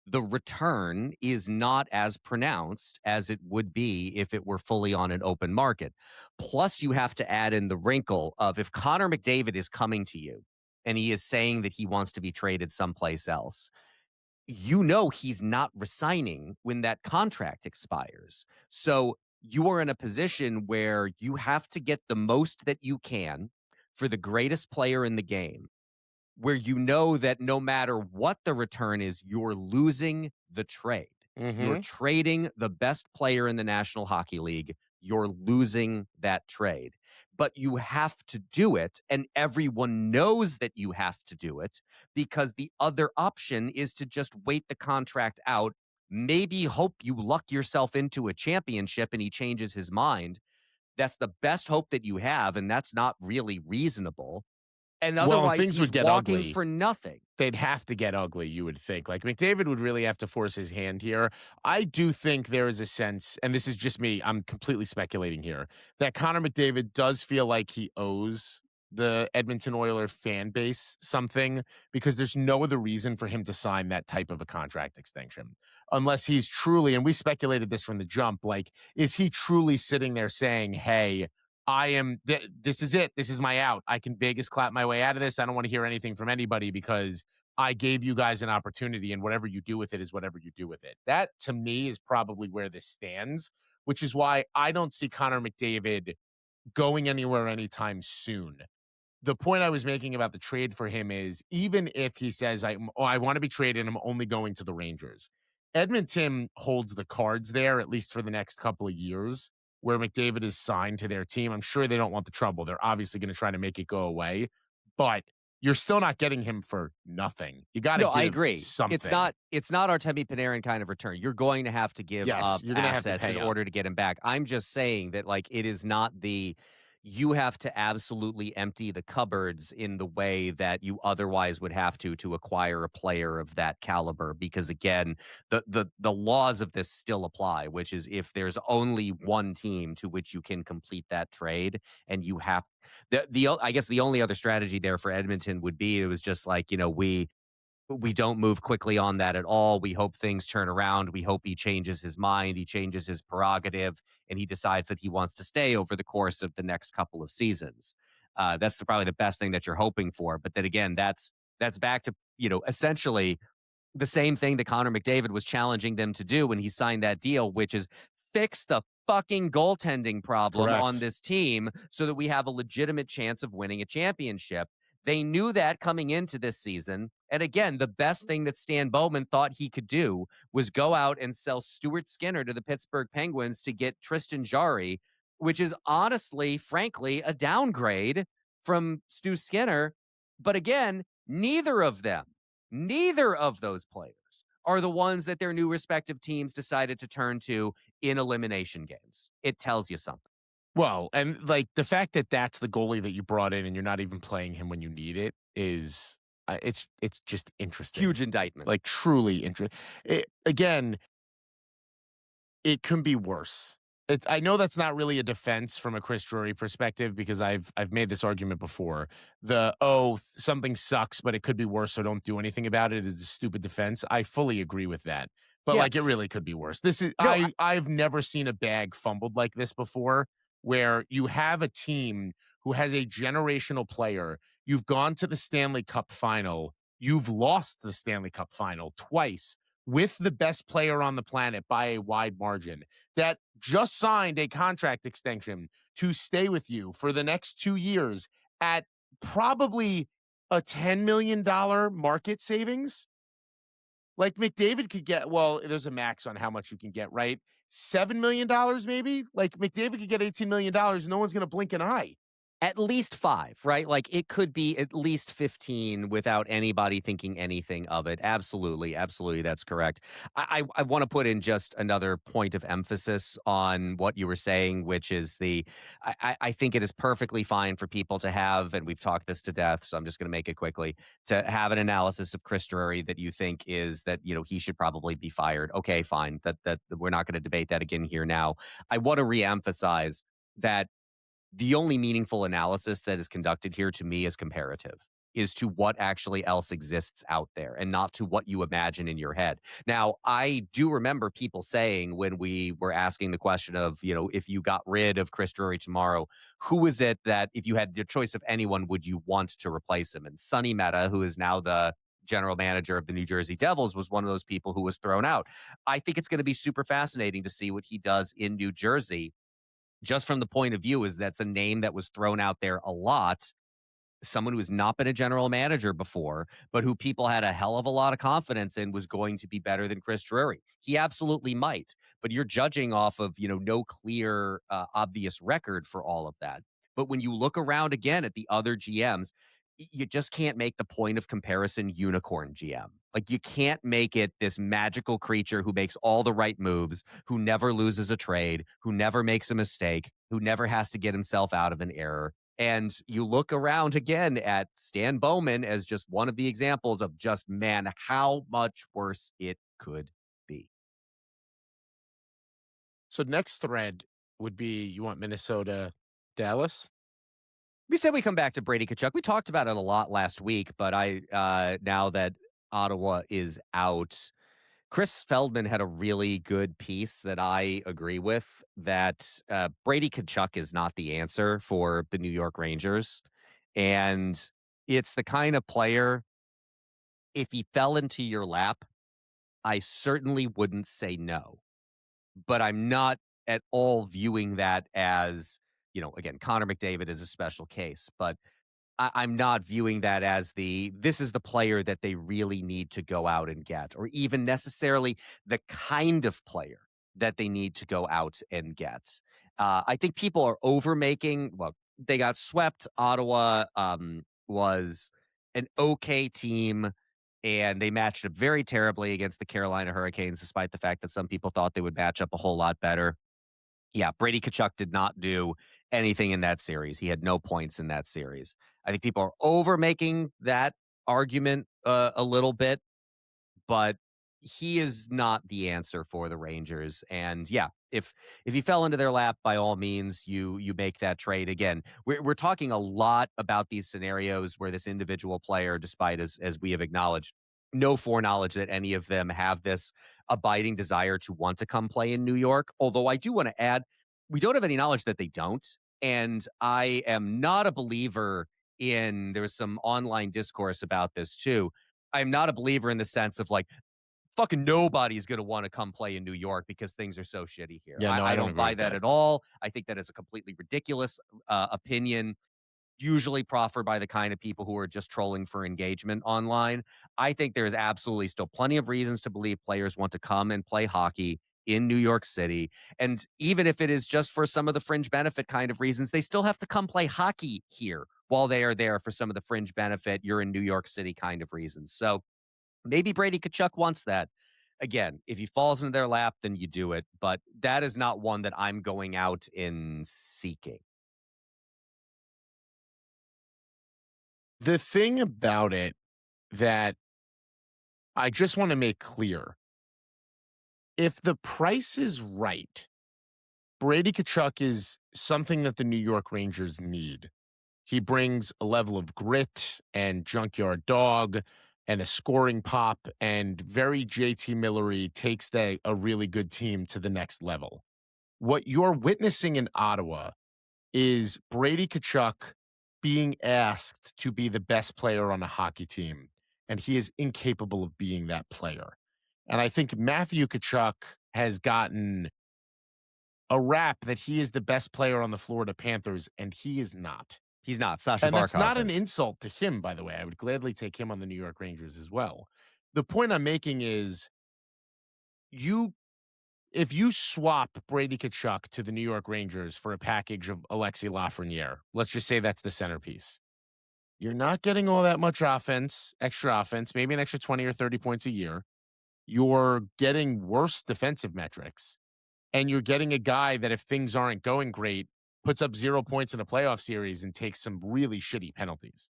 the return is not as pronounced as it would be if it were fully on an open market. Plus, you have to add in the wrinkle of if Connor McDavid is coming to you and he is saying that he wants to be traded someplace else, you know he's not resigning when that contract expires. So you are in a position where you have to get the most that you can for the greatest player in the game, where you know that no matter what the return is, you're losing the trade. You're Mhm. trading the best player in the National Hockey League. You're losing that trade. But you have to do it, and everyone knows that you have to do it because the other option is to just wait the contract out, maybe hope you luck yourself into a championship and he changes his mind. That's the best hope that you have, and that's not really reasonable. And Well, and otherwise, things would he's get walking ugly. for nothing. They'd have to get ugly, you would think. Like, McDavid would really have to force his hand here. I do think there is a sense, and this is just me, I'm completely speculating here, that Connor McDavid does feel like he owes the Edmonton Oilers fan base something because there's no other reason for him to sign that type of a contract extension. Unless he's truly, and we speculated this from the jump, like, is he truly sitting there saying, hey, this is it. This is my out. I can Vegas clap my way out of this. I don't want to hear anything from anybody because I gave you guys an opportunity, and whatever you do with it is whatever you do with it. That to me is probably where this stands, which is why I don't see Connor McDavid going anywhere anytime soon. The point I was making about the trade for him is even if he says, I want to be traded, I'm only going to the Rangers. Edmonton holds the cards there, at least for the next couple of years, where McDavid is signed to their team. I'm sure they don't want the trouble. They're obviously going to try to make it go away, but you're still not getting him for nothing. You got to No, I give agree. something. It's not Artemi Panarin kind of return. You're going to have to give Yes, up you're going to have to assets in pay up. order to get him back. I'm just saying that like it is not the you have to absolutely empty the cupboards in the way that you otherwise would have to acquire a player of that caliber because again, the laws of this still apply, which is if there's only one team to which you can complete that trade and you have the I guess the only other strategy there for Edmonton would be it was just like, we don't move quickly on that at all. We hope things turn around. We hope he changes his mind, he changes his prerogative, and he decides that he wants to stay over the course of the next couple of seasons. That's probably the best thing that you're hoping for. But then again, that's back to essentially the same thing that Connor McDavid was challenging them to do when he signed that deal, which is fix the fucking goaltending problem on Correct. this team so that we have a legitimate chance of winning a championship. They knew that coming into this season. And again, the best thing that Stan Bowman thought he could do was go out and sell Stuart Skinner to the Pittsburgh Penguins to get Tristan Jarry, which is honestly, frankly, a downgrade from Stu Skinner. But again, neither of those players are the ones that their new respective teams decided to turn to in elimination games. It tells you something. Well, and like the fact that that's the goalie that you brought in and you're not even playing him when you need it is it's just interesting. Huge indictment. Like truly interesting. Again, it can be worse. I know that's not really a defense from a Chris Drury perspective because I've made this argument before. Something sucks, but it could be worse, so don't do anything about it is a stupid defense. I fully agree with that. But Yeah. like it really could be worse. This is No, I've never seen a bag fumbled like this before where you have a team who has a generational player. You've gone to the Stanley Cup final. You've lost the Stanley Cup final twice with the best player on the planet by a wide margin that just signed a contract extension to stay with you for the next 2 years at probably a $10 million market savings. Like McDavid could get well, there's a max on how much you can get, right? $7 million maybe? Like McDavid could get $18 million, no one's gonna blink an eye. At least 5, right? Like, it could be at least 15 without anybody thinking anything of it. Absolutely, absolutely, that's correct. I wanna put in just another point of emphasis on what you were saying, which is I think it is perfectly fine for people to have, and we've talked this to death, so I'm just gonna make it quickly, to have an analysis of Chris Drury that you think is that, he should probably be fired. Okay, fine. That we're not gonna debate that again here now. I wanna reemphasize that the only meaningful analysis that is conducted here to me is comparative, is to what actually else exists out there and not to what you imagine in your head. Now, I do remember people saying when we were asking the question of, if you got rid of Chris Drury tomorrow, who is it that if you had the choice of anyone, would you want to replace him? And Sonny Mehta, who is now the general manager of the New Jersey Devils, was one of those people who was thrown out. I think it's going to be super fascinating to see what he does in New Jersey, just from the point of view is that's a name that was thrown out there a lot, someone who has not been a general manager before, but who people had a hell of a lot of confidence in was going to be better than Chris Drury. He absolutely might, but you're judging off of, no clear, obvious record for all of that. But when you look around again at the other GMs, you just can't make the point of comparison unicorn GM. Like, you can't make it this magical creature who makes all the right moves, who never loses a trade, who never makes a mistake, who never has to get himself out of an error. And you look around again at Stan Bowman as just one of the examples of just, man, how much worse it could be. So next thread would be you want Minnesota, Dallas? We said we come back to Brady Tkachuk. We talked about it a lot last week, but now that Ottawa is out, Chris Feldman had a really good piece that I agree with, that Brady Tkachuk is not the answer for the New York Rangers. And it's the kind of player, if he fell into your lap, I certainly wouldn't say no. But I'm not at all viewing that as, again, Connor McDavid is a special case, but I'm not viewing that as this is the player that they really need to go out and get, or even necessarily the kind of player that they need to go out and get. I think people are overmaking. Well, they got swept. Ottawa was an okay team, and they matched up very terribly against the Carolina Hurricanes, despite the fact that some people thought they would match up a whole lot better. Yeah, Brady Tkachuk did not do anything in that series. He had no points in that series. I think people are over making that argument a little bit, but he is not the answer for the Rangers. And yeah, if he fell into their lap, by all means, you make that trade. Again, we're talking a lot about these scenarios where this individual player, despite as we have acknowledged, no foreknowledge that any of them have this abiding desire to want to come play in New York. Although I do want to add, we don't have any knowledge that they don't. And I am not a believer in, there was some online discourse about this too. I'm not a believer in the sense of like, fucking nobody's going to want to come play in New York because things are so shitty here. Yeah, no, I I don't don't agree buy with that that. at all. I think that is a completely ridiculous opinion, usually proffered by the kind of people who are just trolling for engagement online. I think there's absolutely still plenty of reasons to believe players want to come and play hockey in New York City. And even if it is just for some of the fringe benefit kind of reasons, they still have to come play hockey here while they are there for some of the fringe benefit, you're in New York City kind of reasons. So maybe Brady Tkachuk wants that. Again, if he falls into their lap, then you do it. But that is not one that I'm going out in seeking. The thing about it that I just want to make clear, if the price is right, Brady Tkachuk is something that the New York Rangers need. He brings a level of grit and junkyard dog and a scoring pop, and very JT Millery takes a really good team to the next level. What you're witnessing in Ottawa is Brady Tkachuk being asked to be the best player on a hockey team, and he is incapable of being that player. And I think Matvei Michkov has gotten a rap that he is the best player on the Florida Panthers, and he is not. He's not. Sasha And that's Barkov not an is. insult to him, by the way. I would gladly take him on the New York Rangers as well. the point I'm making is you if you swap Brady Tkachuk to the New York Rangers for a package of Alexis Lafreniere, let's just say that's the centerpiece. You're not getting all that much extra offense, maybe an extra 20 or 30 points a year. You're getting worse defensive metrics, and you're getting a guy that, if things aren't going great, puts up 0 points in a playoff series and takes some really shitty penalties.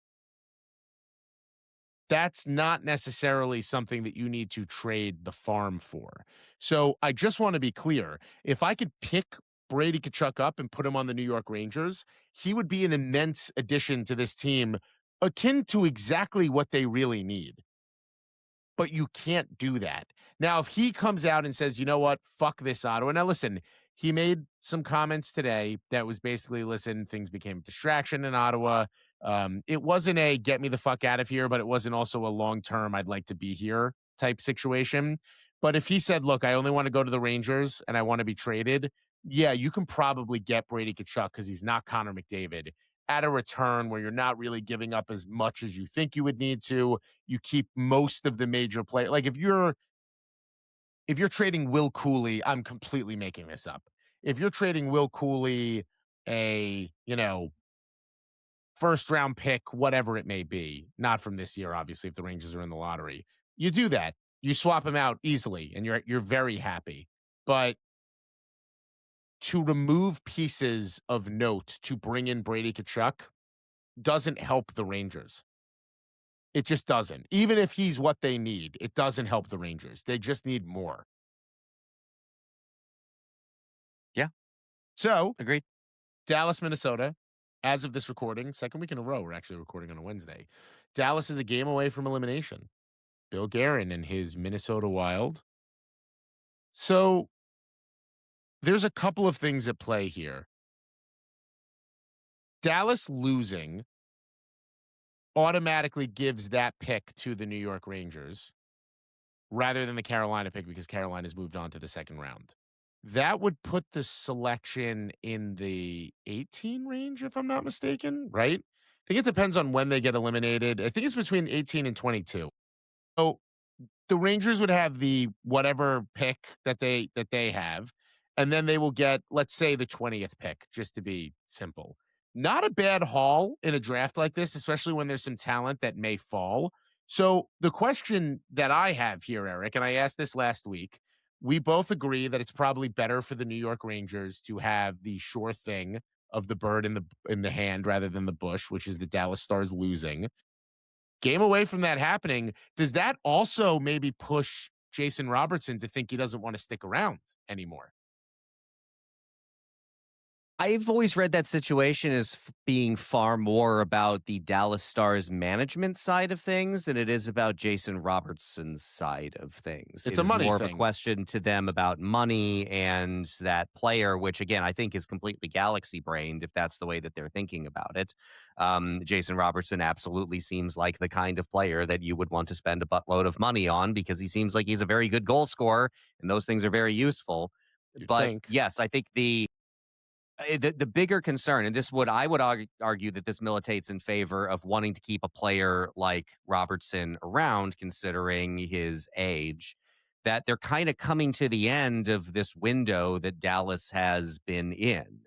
That's not necessarily something that you need to trade the farm for. So I just want to be clear. If I could pick Brady Tkachuk up and put him on the New York Rangers, he would be an immense addition to this team, akin to exactly what they really need. But you can't do that. Now, if he comes out and says, you know what, fuck this Ottawa. Now, listen, he made some comments today that was basically, listen, things became a distraction in Ottawa. It wasn't a get me the fuck out of here, but it wasn't also a long term, I'd like to be here type situation. But if he said, look, I only want to go to the Rangers and I want to be traded, yeah, you can probably get Brady Tkachuk because he's not Connor McDavid at a return where you're not really giving up as much as you think you would need to. You keep most of the major play. Like if you're trading Will Cooley, I'm completely making this up. If you're trading Will Cooley, first round pick, whatever it may be, not from this year, obviously, if the Rangers are in the lottery, you do that. You swap him out easily, and you're very happy. But to remove pieces of note to bring in Brady Tkachuk doesn't help the Rangers. It just doesn't. Even if he's what they need, it doesn't help the Rangers. They just need more. Yeah, So, agreed. Dallas, Minnesota, as of this recording, second week in a row, we're actually recording on a Wednesday. Dallas is a game away from elimination. Bill Guerin and his Minnesota Wild. So, there's a couple of things at play here. Dallas losing automatically gives that pick to the New York Rangers rather than the Carolina pick because Carolina's moved on to the second round. That would put the selection in the 18 range, if I'm not mistaken, right? I think it depends on when they get eliminated. I think it's between 18 and 22. So the Rangers would have the whatever pick that they have, and then they will get, let's say, the 20th pick, just to be simple. Not a bad haul in a draft like this, especially when there's some talent that may fall. So the question that I have here, Eric, and I asked this last week, we both agree that it's probably better for the New York Rangers to have the sure thing of the bird in the hand rather than the bush, which is the Dallas Stars losing. Game away from that happening, does that also maybe push Jason Robertson to think he doesn't want to stick around anymore? I've always read that situation as being far more about the Dallas Stars management side of things than it is about Jason Robertson's side of things. It's It a is money more of a thing. question to them about money and that player, which again, I think is completely galaxy brained if that's the way that they're thinking about it. Jason Robertson absolutely seems like the kind of player that you would want to spend a buttload of money on because he seems like he's a very good goal scorer and those things are very useful. You'd But think. yes, I think the bigger concern, and this would I would argue that this militates in favor of wanting to keep a player like Robertson around, considering his age, that they're kind of coming to the end of this window that Dallas has been in.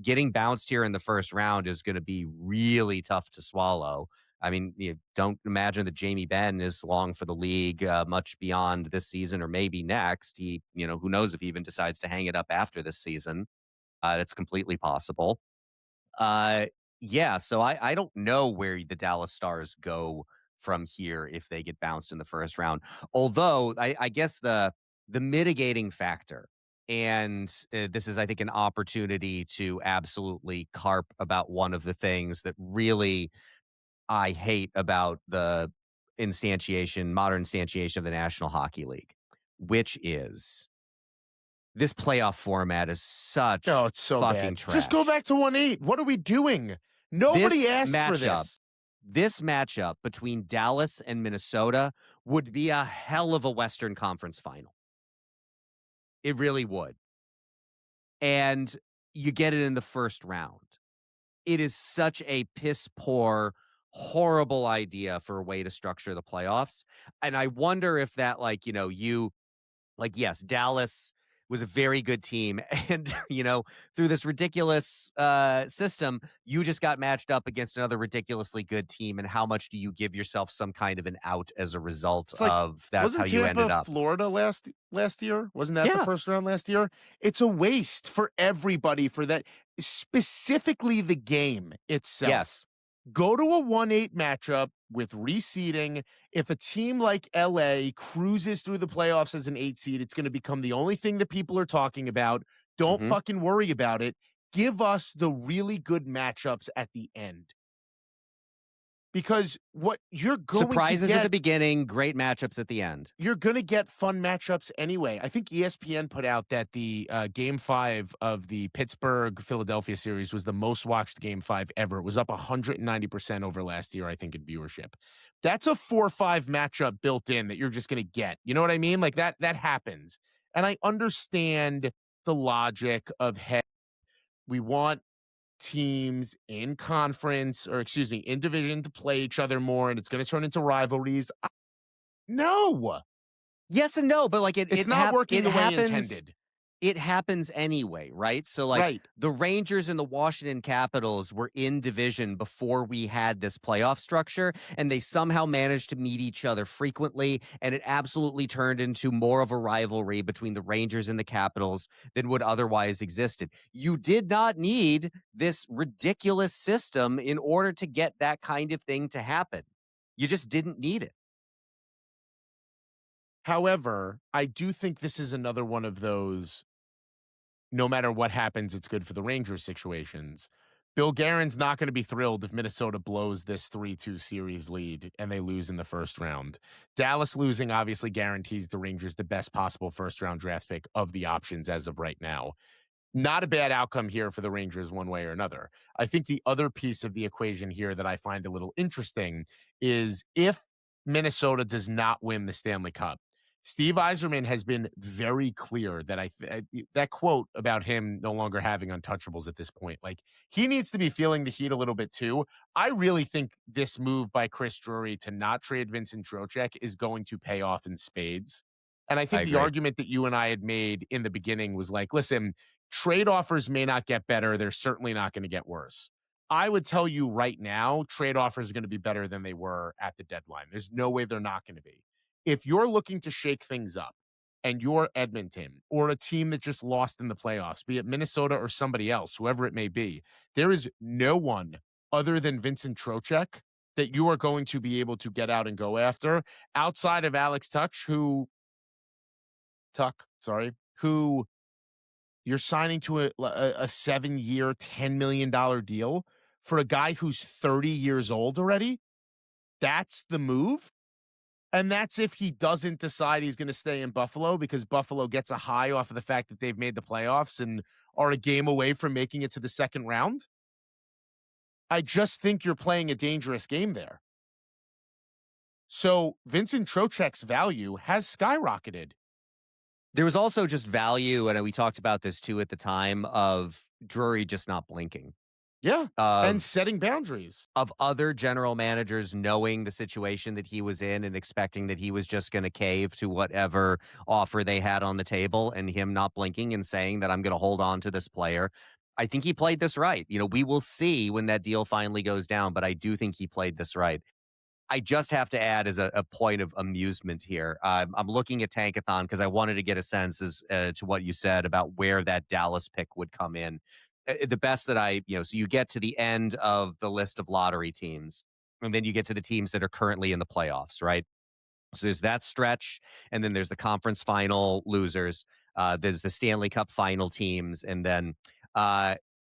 Getting bounced here in the first round is going to be really tough to swallow. I mean, you don't imagine that Jamie Benn is long for the league much beyond this season or maybe next. Who knows if he even decides to hang it up after this season. That's completely possible. Uh, yeah, so I don't know where the Dallas Stars go from here if they get bounced in the first round. Although I guess the mitigating factor, and this is I think an opportunity to absolutely carp about one of the things that really I hate about the modern instantiation of the National Hockey League, which is this playoff format is Oh, such it's so fucking bad. Just go trash. back to 1-8. What are we doing? Nobody This asked for matchup, this. this matchup between Dallas and Minnesota would be a hell of a Western Conference final. It really would. And you get it in the first round. It is such a piss poor, horrible idea for a way to structure the playoffs. And I wonder if that, yes, Dallas was a very good team. And, through this ridiculous system, you just got matched up against another ridiculously good team. And how much do you give yourself some kind of an out as a result It's like, of that's how wasn't you ended Tampa, up? Florida last year? Wasn't that the Yeah. first round last year? It's a waste for everybody for that, specifically the game itself. Yes. Go to a 1-8 matchup with reseeding. If a team like LA cruises through the playoffs as an 8 seed, it's going to become the only thing that people are talking about. Don't Hmm. fucking worry about it. Give us the really good matchups at the end. Because what you're going to Surprises at the get, beginning, great matchups at the end. you're going to get fun matchups anyway. I think ESPN put out that the game 5 of the Pittsburgh Philadelphia series was the most watched game 5 ever. It was up 190% over last year, I think, in viewership. That's a 4-5 matchup built in that you're just going to get. You know what I mean? Like that happens. And I understand the logic of, hey, we want teams in conference, or excuse me, in division, to play each other more, and it's going to turn into rivalries. No, Yes and no, but like it's not working it the way happens. intended. It happens anyway, right? So, like, Right. the Rangers and the Washington Capitals were in division before we had this playoff structure, and they somehow managed to meet each other frequently, and it absolutely turned into more of a rivalry between the Rangers and the Capitals than would otherwise existed. You did not need this ridiculous system in order to get that kind of thing to happen. You just didn't need it. However, I do think this is another one of those, no matter what happens, it's good for the Rangers situations. Bill Guerin's not going to be thrilled if Minnesota blows this 3-2 series lead and they lose in the first round. Dallas losing obviously guarantees the Rangers the best possible first round draft pick of the options as of right now. Not a bad outcome here for the Rangers one way or another. I think the other piece of the equation here that I find a little interesting is if Minnesota does not win the Stanley Cup. Steve Yzerman has been very clear that that quote about him no longer having untouchables at this point, like, he needs to be feeling the heat a little bit too. I really think this move by Chris Drury to not trade Vincent Trocheck is going to pay off in spades. And I I think the agree. argument that you and I had made in the beginning was like, listen, trade offers may not get better. They're certainly not going to get worse. I would tell you right now, trade offers are going to be better than they were at the deadline. There's no way they're not going to be. If you're looking to shake things up and you're Edmonton or a team that just lost in the playoffs, be it Minnesota or somebody else, whoever it may be, there is no one other than Vincent Trocheck that you are going to be able to get out and go after outside of Alex who you're signing to a 7-year, $10 million deal for a guy who's 30 years old already. That's the move. And that's if he doesn't decide he's going to stay in Buffalo, because Buffalo gets a high off of the fact that they've made the playoffs and are a game away from making it to the second round. I just think you're playing a dangerous game there. So Vincent Trocheck's value has skyrocketed. There was also just value, and we talked about this too at the time, of Drury just not blinking. Yeah. And Of setting boundaries. of other general managers knowing the situation that he was in and expecting that he was just going to cave to whatever offer they had on the table, and him not blinking and saying that I'm going to hold on to this player. I think he played this right. We will see when that deal finally goes down, but I do think he played this right. I just have to add as a point of amusement here. I'm looking at Tankathon because I wanted to get a sense as to what you said about where that Dallas pick would come in. The best that so you get to the end of the list of lottery teams, and then you get to the teams that are currently in the playoffs, right? So there's that stretch, and then there's the conference final losers. There's the Stanley Cup final teams, and then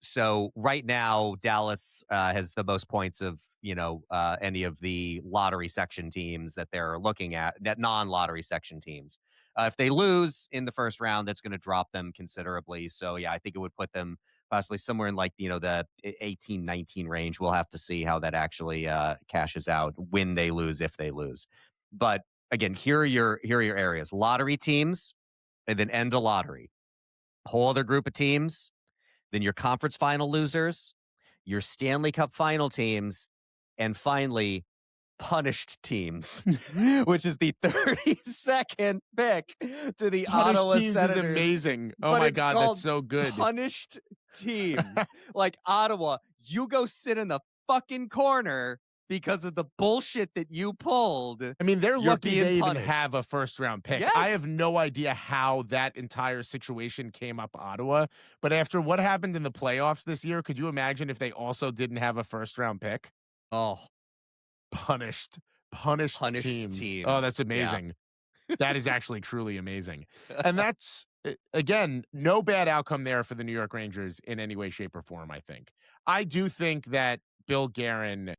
so right now Dallas has the most points of any of the lottery section teams that they're looking at, that non-lottery section teams. If they lose in the first round, that's going to drop them considerably. So yeah, I think it would put them possibly somewhere in like the 18-19 range. We'll have to see how that actually cashes out when they lose, if they lose. But again, here are your areas: lottery teams, and then end of lottery. Whole other group of teams, then your conference final losers, your Stanley Cup final teams, and finally punished teams, which is the 32nd pick to the Punished Ottawa teams is Senators. amazing. Oh But my it's God, that's called so good. punished teams. Like, Ottawa, you go sit in the fucking corner because of the bullshit that you pulled. I mean, they're You're lucky being they even punished. have a first round pick. I Yes. have no idea how that entire situation came up Ottawa, but after what happened in the playoffs this year, could you imagine if they also didn't have a first round pick? Oh, Punished punished teams. Oh, that's teams. Yeah. amazing. That is actually truly amazing. And that's again, no bad outcome there for the New York Rangers in any way, shape, or form, I think. I do think that Bill Guerin,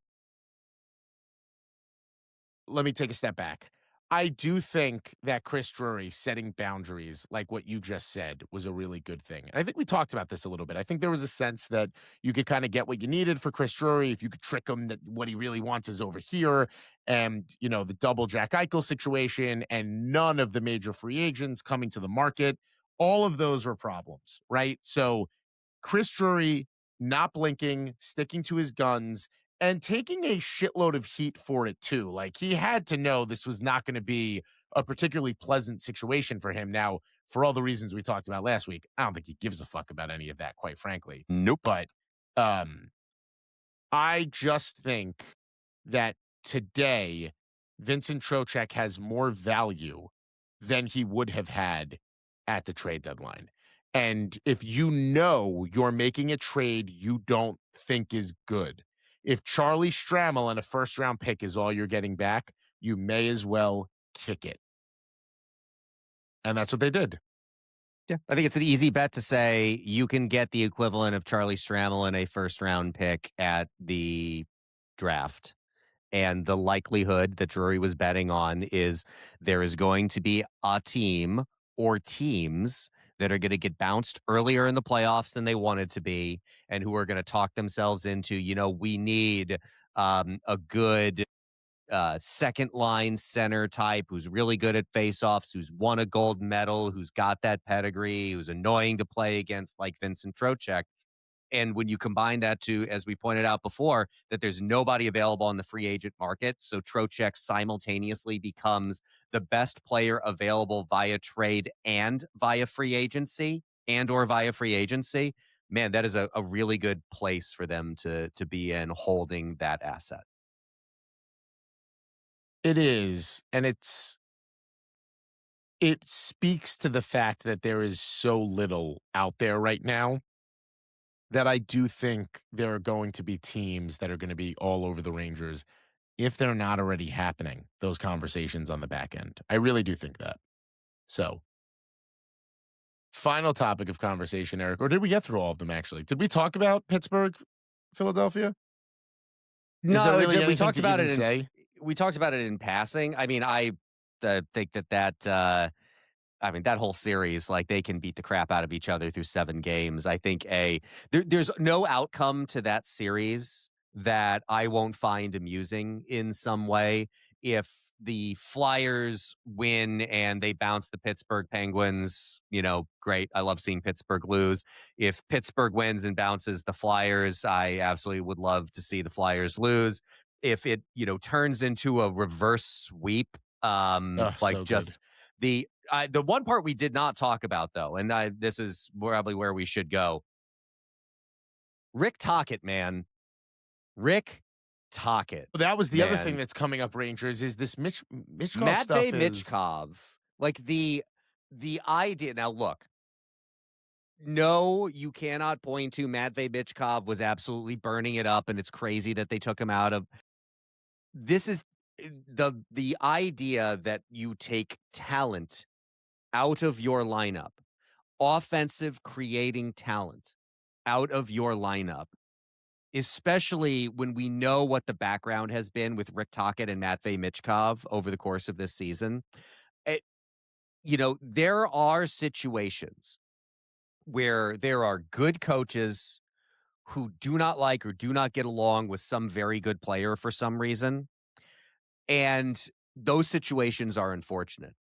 let me take a step back. I do think that Chris Drury setting boundaries, like what you just said, was a really good thing. And I think we talked about this a little bit. I think there was a sense that you could kind of get what you needed for Chris Drury if you could trick him that what he really wants is over here. And, you know, the double Jack Eichel situation and none of the major free agents coming to the market. All of those were problems, right? So Chris Drury not blinking, sticking to his guns, and taking a shitload of heat for it too. Like he had to know this was not going to be a particularly pleasant situation for him. Now, for all the reasons we talked about last week, I don't think he gives a fuck about any of that, quite frankly. Nope. But um, I just think that today, Vincent Trocheck has more value than he would have had at the trade deadline. And if you know you're making a trade you don't think is good, if Charlie Stramel and a first round pick is all you're getting back, you may as well kick it. And that's what they did. Yeah. I think it's an easy bet to say you can get the equivalent of Charlie Stramel and a first round pick at the draft. And the likelihood that Drury was betting on is there is going to be a team or teams that are going to get bounced earlier in the playoffs than they wanted to be, and who are going to talk themselves into, we need a good second line center type who's really good at faceoffs, who's won a gold medal, who's got that pedigree, who's annoying to play against, like Vincent Trocheck. And when you combine that to, as we pointed out before, that there's nobody available on the free agent market, so Trocheck simultaneously becomes the best player available via trade and via free agency, man, that is a really good place for them to be in, holding that asset. It is. And it speaks to the fact that there is so little out there right now that I do think there are going to be teams that are going to be all over the Rangers if they're not already happening, those conversations on the back end. I really do think that. So, final topic of conversation, Eric, or did we get through all of them actually? Did we talk about Pittsburgh, Philadelphia? Is there No, really we anything talked to about even it say? we talked about it in passing. I mean, I think that whole series, like, they can beat the crap out of each other through 7 games. I think there's no outcome to that series that I won't find amusing in some way. If the Flyers win and they bounce the Pittsburgh Penguins, great. I love seeing Pittsburgh lose. If Pittsburgh wins and bounces the Flyers, I absolutely would love to see the Flyers lose. If it, turns into a reverse sweep, Oh, like, so good. just the one part we did not talk about, though, and this is probably where we should go. Rick Tocchet, man. Rick Tocchet, Well, that was the other thing man. that's coming up, Rangers, is this Michkov Matvei stuff is Michkov. Like, the idea. Now, look, no, you cannot point to Matvei Michkov was absolutely burning it up, and it's crazy that they took him out of. This is the idea that you take talent out of your lineup, offensive creating talent out of your lineup, especially when we know what the background has been with Rick Tocchet and Matvei Michkov over the course of this season. There are situations where there are good coaches who do not like or do not get along with some very good player for some reason. And those situations are unfortunate.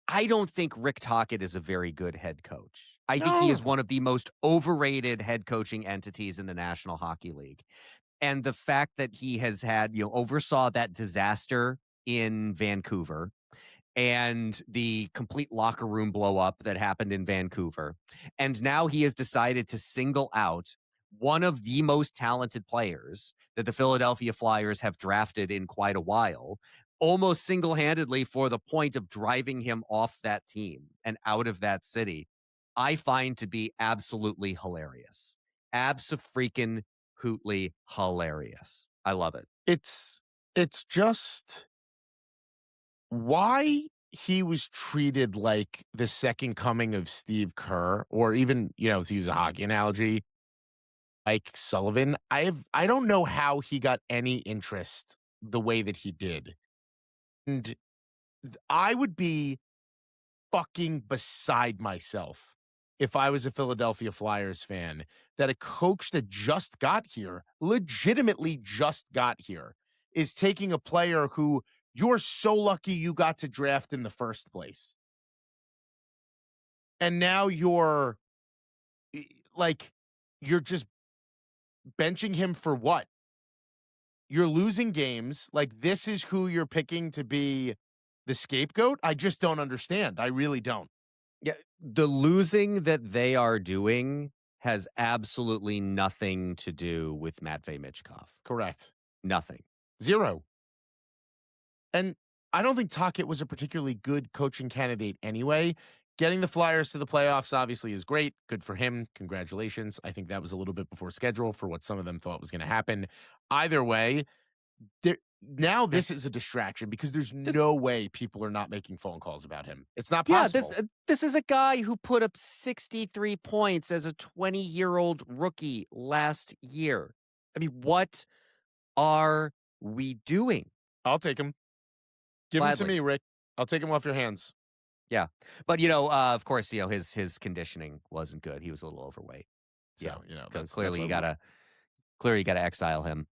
I don't think Rick Tocchet is a very good head coach. I think he no. is one of the most overrated head coaching entities in the National Hockey League. And the fact that he has had, oversaw that disaster in Vancouver and the complete locker room blow up that happened in Vancouver. And now he has decided to single out one of the most talented players that the Philadelphia Flyers have drafted in quite a while, almost single handedly for the point of driving him off that team and out of that city. I find to be absolutely hilarious. Abso-freaking-hootly hilarious. I love it. It's just why he was treated like the second coming of Steve Kerr, or even, to use a hockey analogy, Mike Sullivan. I don't know how he got any interest the way that he did. And I would be fucking beside myself if I was a Philadelphia Flyers fan that a coach that just got here, legitimately just got here, is taking a player who you're so lucky you got to draft in the first place. And now eh, like, you're just benching him for what? You're losing games. Like, this is who you're picking to be the scapegoat? I just don't understand. I really don't. Yeah, the losing that they are doing has absolutely nothing to do with Matvei Michkov. Correct. Nothing. Zero. And I don't think Tocchet was a particularly good coaching candidate anyway. Getting the Flyers to the playoffs obviously is great. Good for him. Congratulations. I think that was a little bit before schedule for what some of them thought was going to happen. Either way, now this is a distraction because there's This, no way people are not making phone calls about him. It's not yeah, possible. this is a guy who put up 63 points as a 20-year-old rookie last year. I mean, what are we doing? I'll take him. Give him to Gladly. me, Rick. I'll take him off your hands. Yeah. But, of course, his conditioning wasn't good. He was a little overweight. So, Clearly that's you gotta exile him.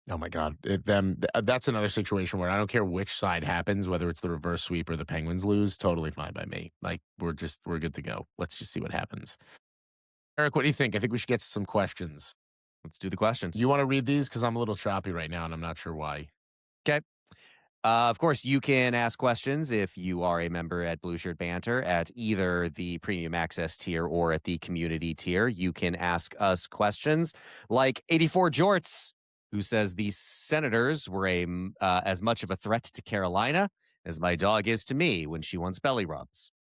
oh my God. That's another situation where I don't care which side happens, whether it's the reverse sweep or the Penguins lose, totally fine by me. Like, we're good to go. Let's just see what happens. Eric, what do you think? I think we should get to some questions. Let's do the questions. You want to read these? Because I'm a little choppy right now and I'm not sure why. Okay. Of course, you can ask questions if you are a member at Blueshirt Banter at either the premium access tier or at the community tier. You can ask us questions like 84 Jorts, who says the Senators were as much of a threat to Carolina as my dog is to me when she wants belly rubs.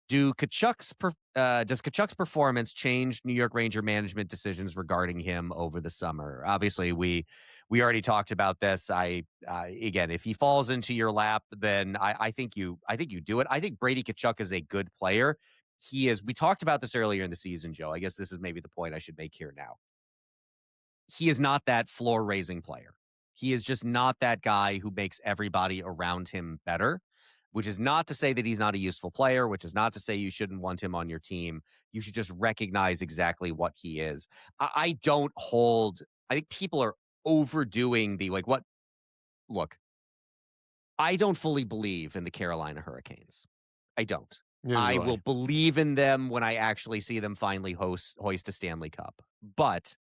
Does Tkachuk's performance change New York Ranger management decisions regarding him over the summer? Obviously, we already talked about this. Again, if he falls into your lap, then I think you do it. I think Brady Tkachuk is a good player. He is. We talked about this earlier in the season, Joe. I guess this is maybe the point I should make here now. He is not that floor raising player. He is just not that guy who makes everybody around him better, which is not to say that he's not a useful player, which is not to say you shouldn't want him on your team. You should just recognize exactly what he is. I don't hold, I think people are overdoing the like what, look, I don't fully believe in the Carolina Hurricanes. I don't. Neither I do will I. believe in them when I actually see them finally hoist a Stanley Cup. But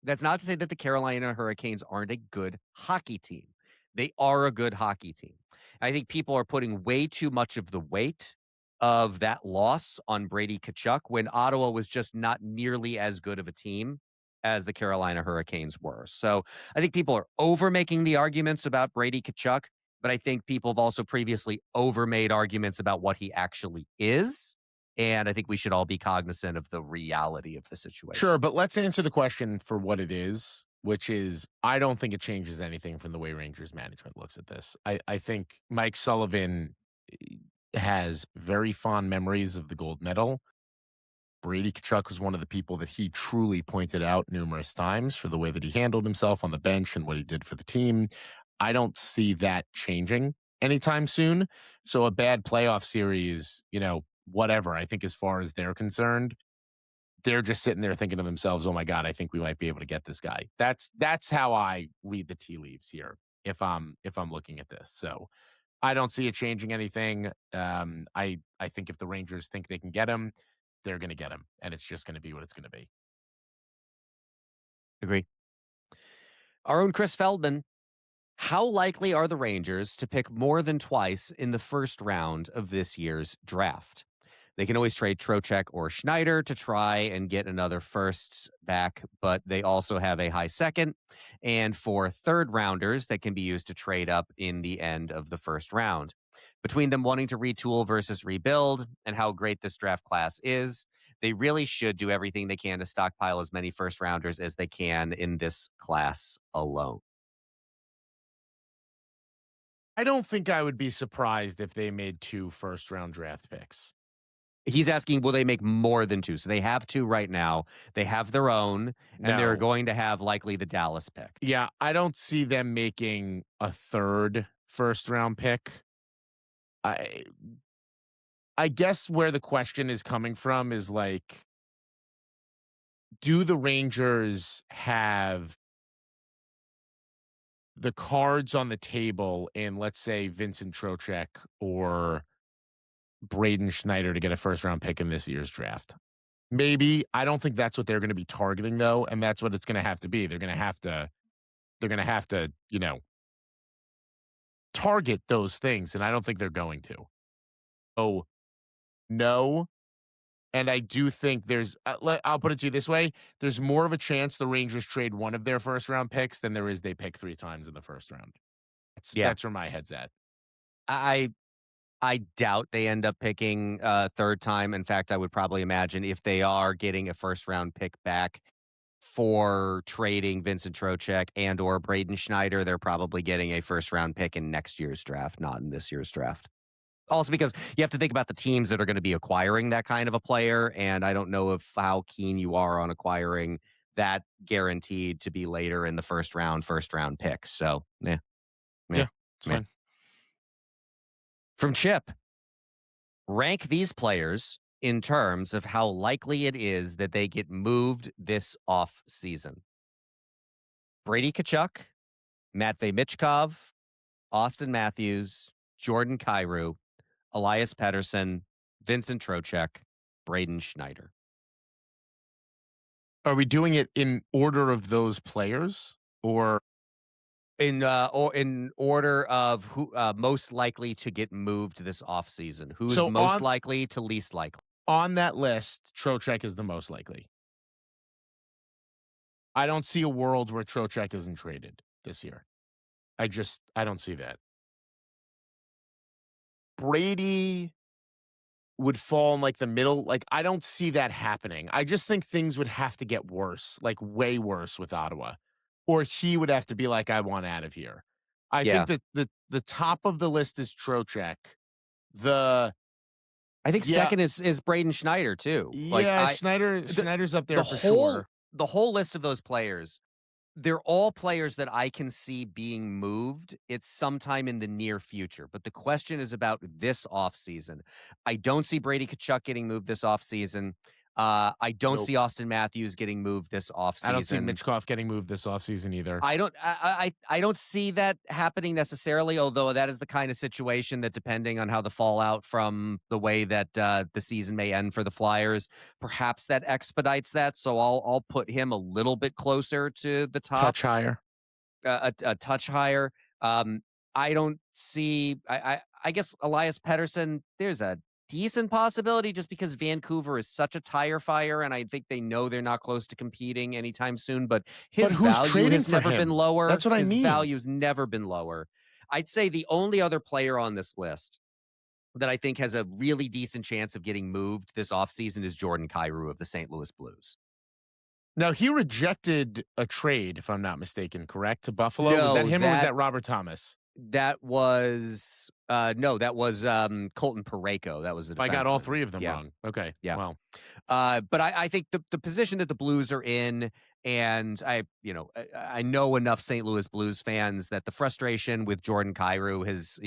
that's not to say that the Carolina Hurricanes aren't a good hockey team. They are a good hockey team. I think people are putting way too much of the weight of that loss on Brady Tkachuk when Ottawa was just not nearly as good of a team as the Carolina Hurricanes were. So I think people are over making the arguments about Brady Tkachuk, but I think people have also previously overmade arguments about what he actually is. And I think we should all be cognizant of the reality of the situation. Sure, but let's answer the question for what it is, which is I don't think it changes anything from the way Rangers management looks at this. I think Mike Sullivan has very fond memories of the gold medal. Brady Tkachuk was one of the people that he truly pointed out numerous times for the way that he handled himself on the bench and what he did for the team. I don't see that changing anytime soon. So a bad playoff series, whatever, I think as far as they're concerned, they're just sitting there thinking to themselves, "Oh my God, I think we might be able to get this guy." That's how I read the tea leaves here if I'm looking at this. So I don't see it changing anything. I think if the Rangers think they can get him, they're going to get him, and it's just going to be what it's going to be. Agree. Our own Chris Feldman. How likely are the Rangers to pick more than twice in the first round of this year's draft? They can always trade Trocheck or Schneider to try and get another first back, but they also have a high second and 4 third rounders that can be used to trade up in the end of the first round. Between them wanting to retool versus rebuild and how great this draft class is, they really should do everything they can to stockpile as many first rounders as they can in this class alone. I don't think I would be surprised if they made 2 first-round draft picks. He's asking, will they make more than 2? So they have 2 right now. They have their own, and they're No. going to have likely the Dallas pick. Yeah, I don't see them making a 3rd first-round pick. I I guess where the question is coming from is, like, do the Rangers have the cards on the table in, let's say, Vincent Trocheck or Braden Schneider to get a first-round pick in this year's draft? Maybe. I don't think that's what they're gonna be targeting, though, and that's what it's gonna have to be. They're gonna have to, target those things, and I don't think they're going to. Oh, no, and I do think I'll put it to you this way, there's more of a chance the Rangers trade one of their first-round picks than there is they pick 3 times in the first round. Yeah. That's where my head's at. I I doubt they end up picking a third time. In fact, I would probably imagine if they are getting a first round pick back for trading Vincent Trocheck and or Braden Schneider, they're probably getting a first round pick in next year's draft, not in this year's draft. Also, because you have to think about the teams that are going to be acquiring that kind of a player, and I don't know if how keen you are on acquiring that guaranteed to be later in the first round pick. So, yeah, yeah, Yeah, it's yeah. fine. From Chip, rank these players in terms of how likely it is that they get moved this off season. Brady Tkachuk, Matvei Michkov, Austin Matthews, Jordan Kyrou, Elias Pettersson, Vincent Trocheck, Braden Schneider. Are we doing it in order of those players or Or in order of who most likely to get moved this offseason. Who's so most likely to least likely? on that list, Trocheck is the most likely. I don't see a world where Trocheck isn't traded this year. I don't see that. Brady would fall in like the middle. Like, I don't see that happening. I just think things would have to get worse, like way worse with Ottawa. Or he would have to be like, I want out of here. I Yeah. think that the top of the list is Trocheck. The I think yeah, second is Braden Schneider too. Like yeah, Schneider's up the there for whole sure. the whole list of those players, they're all players that I can see being moved. It's sometime in the near future. But the question is about this offseason. I don't see Brady Tkachuk getting moved this offseason. I don't Nope. see Austin Matthews getting moved this I don't see offseason. Michkov getting moved this offseason either. I don't see that happening necessarily, although that is the kind of situation that, depending on how the fallout from the way that the season may end for the Flyers, perhaps that expedites that. So I'll put him a little bit closer to the top, Touch higher. a touch higher. I don't see. I guess Elias Pettersson. There's a decent possibility just because Vancouver is such a tire fire, and I think they know they're not close to competing anytime soon. But But his who's value trading has for never been him? lower. That's what I His mean. value's never been lower. I'd say the only other player on this list that I think has a really decent chance of getting moved this offseason is Jordan Kyrou of the St. Louis Blues. Now, he rejected a trade, if I'm not mistaken, correct? To Buffalo? Was that No, him or was that Robert Thomas? that was no, that was Colton Parayko. That was the I got all defenseman. 3 of them Yeah, wrong. Okay, yeah. well, But I think the position that the Blues are in, and I know enough St. Louis Blues fans that the frustration with Jordan Kyrou has,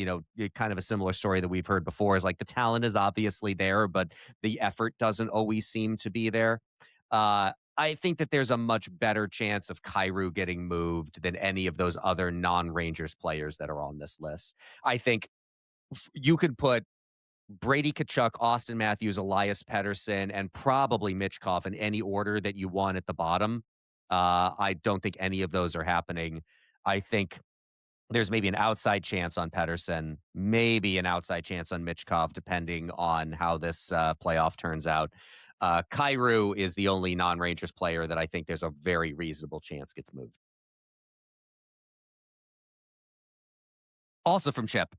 kind of a similar story that we've heard before, is like the talent is obviously there, but the effort doesn't always seem to be there. I think that there's a much better chance of Kyrou getting moved than any of those other non-Rangers players that are on this list. I think you could put Brady Tkachuk, Austin Matthews, Elias Pettersson, and probably Michkov in any order that you want at the bottom. I don't think any of those are happening. I think there's maybe an outside chance on Pedersen, maybe an outside chance on Michkov, depending on how this playoff turns out. Kyrou is the only non-Rangers player that I think there's a very reasonable chance gets moved. Also from Chip,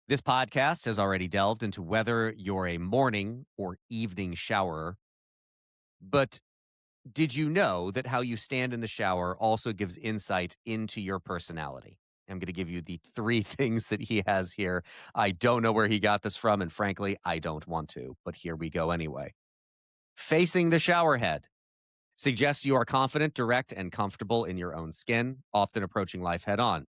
this podcast has already delved into whether you're a morning or evening showerer. But did you know that how you stand in the shower also gives insight into your personality? I'm going to give you the three things that he has here. I don't know where he got this from, and frankly, I don't want to, but here we go anyway. Facing the shower head suggests you are confident, direct, and comfortable in your own skin, often approaching life head on.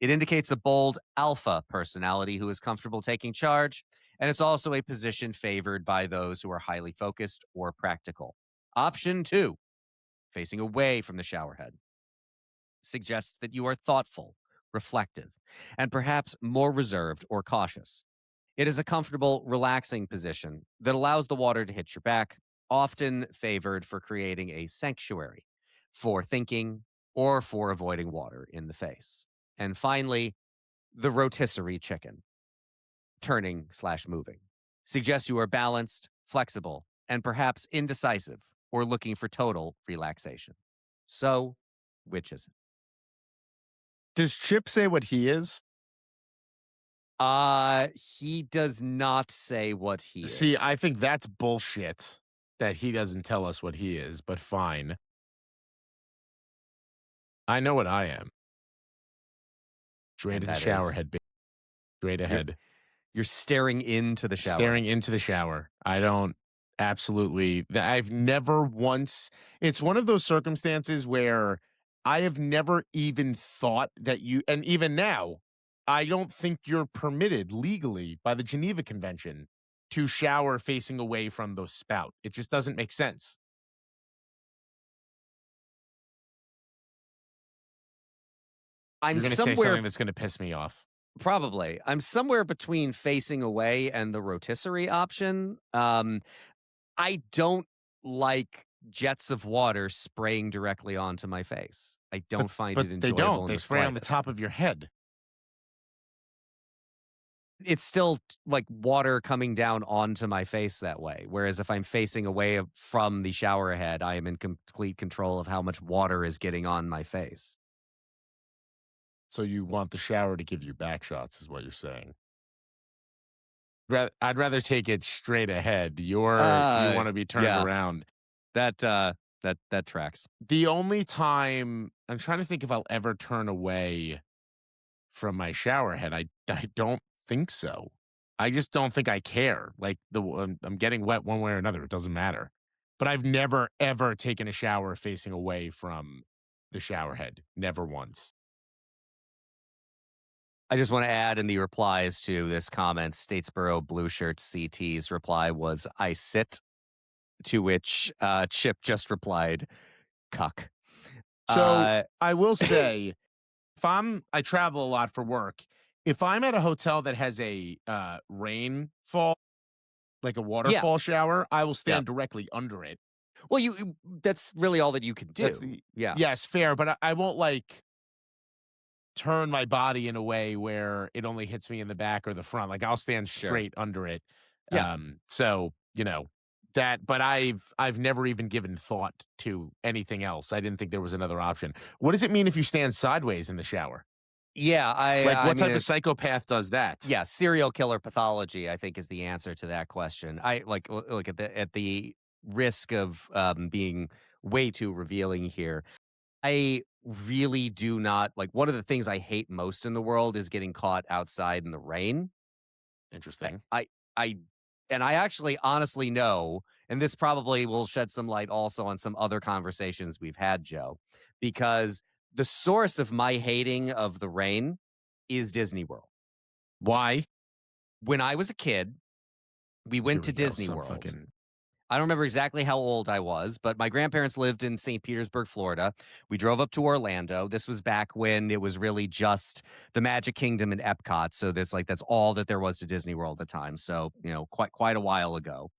It indicates a bold alpha personality who is comfortable taking charge, and it's also a position favored by those who are highly focused or practical. Option 2, facing away from the shower head, suggests that you are thoughtful, reflective, and perhaps more reserved or cautious. It is a comfortable, relaxing position that allows the water to hit your back, often favored for creating a sanctuary for thinking or for avoiding water in the face. And finally, the rotisserie chicken, turning/moving, suggests you are balanced, flexible, and perhaps indecisive or looking for total relaxation. So, which is it? Does Chip say what he is? He does not say what he See, is. I think that's bullshit that he doesn't tell us what he is, but fine. I know what I am. Straight And at the that shower is? head, baby. Straight ahead. You're staring into the shower. Staring into the shower. I don't I've never once, it's one of those circumstances where I have never even thought that and even now, I don't think you're permitted legally by the Geneva Convention to shower facing away from the spout. It just doesn't make sense. I'm You're going to say somewhere, something that's going to piss me off. probably. I'm somewhere between facing away and the rotisserie option. I don't like jets of water spraying directly onto my face. I don't find But it they enjoyable don't. in They the spray on the slightest. top of your head. It's still like water coming down onto my face that way. Whereas if I'm facing away from the shower head, I am in complete control of how much water is getting on my face. So you want the shower to give you back shots is what you're saying. I'd rather take it straight ahead. You want to be turned Yeah, around. that tracks. The only time I'm trying to think if I'll ever turn away from my shower head, I don't think so. I just don't think I care. Like I'm getting wet one way or another. It doesn't matter. But I've never ever taken a shower facing away from the shower head. Never once. I just want to add in the replies to this comment, Statesboro Blueshirt CT's reply was, I sit, to which Chip just replied, cuck. So I will say, if I travel a lot for work. If I'm at a hotel that has a rainfall, like a waterfall shower, I will stand directly under it. Well, that's really all that you can do. Yes, fair, but I won't like turn my body in a way where it only hits me in the back or the front. Like I'll stand straight under it. Yeah. So, that, but I've never even given thought to anything else. I didn't think there was another option. What does it mean if you stand sideways in the shower? Yeah, What type of psychopath does that? Yeah, serial killer pathology, I think, is the answer to that question. I like look at the risk of being way too revealing here. I really do not like, one of the things I hate most in the world is getting caught outside in the rain. Interesting. I and I actually honestly know, and this probably will shed some light also on some other conversations we've had, Joe, because the source of my hating of the rain is Disney World. Why? When I was a kid, we went to Disney World. I don't remember exactly how old I was, but my grandparents lived in St. Petersburg, Florida. We drove up to Orlando. This was back when it was really just the Magic Kingdom and Epcot. So that's all that there was to Disney World at the time. So, quite a while ago.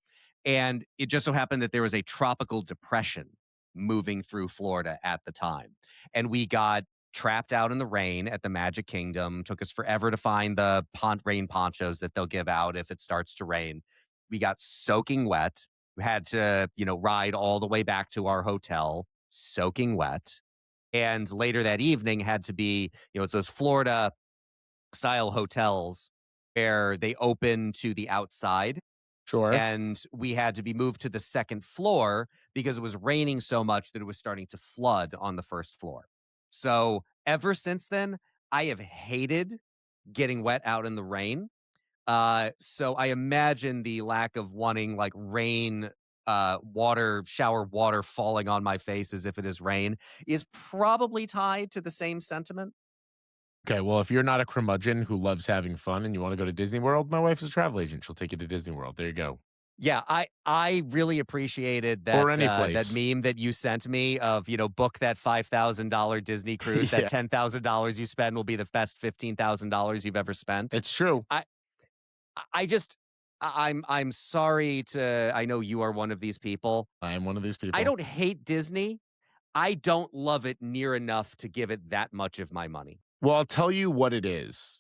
And it just so happened that there was a tropical depression moving through Florida at the time. And we got trapped out in the rain at the Magic Kingdom. Took us forever to find the rain ponchos that they'll give out if it starts to rain. We got soaking wet. We had to, ride all the way back to our hotel, soaking wet. And later that evening had to be, it's those Florida style hotels where they open to the outside, Sure. and we had to be moved to the second floor because it was raining so much that it was starting to flood on the first floor. So ever since then, I have hated getting wet out in the rain. So I imagine the lack of wanting like rain, shower water falling on my face as if it is rain is probably tied to the same sentiment. Okay, well, if you're not a curmudgeon who loves having fun and you want to go to Disney World, my wife's a travel agent. She'll take you to Disney World. There you go. Yeah, I really appreciated Or that any that place. meme that you sent me of, book that $5,000 Disney cruise. That Yeah, $10,000 you spend will be the best $15,000 you've ever spent. it's true. I I just I'm sorry to I know you are one of these people. I am one of these I people. don't hate Disney. I don't love it near enough to give it that much of my money. Well, I'll tell you what it is.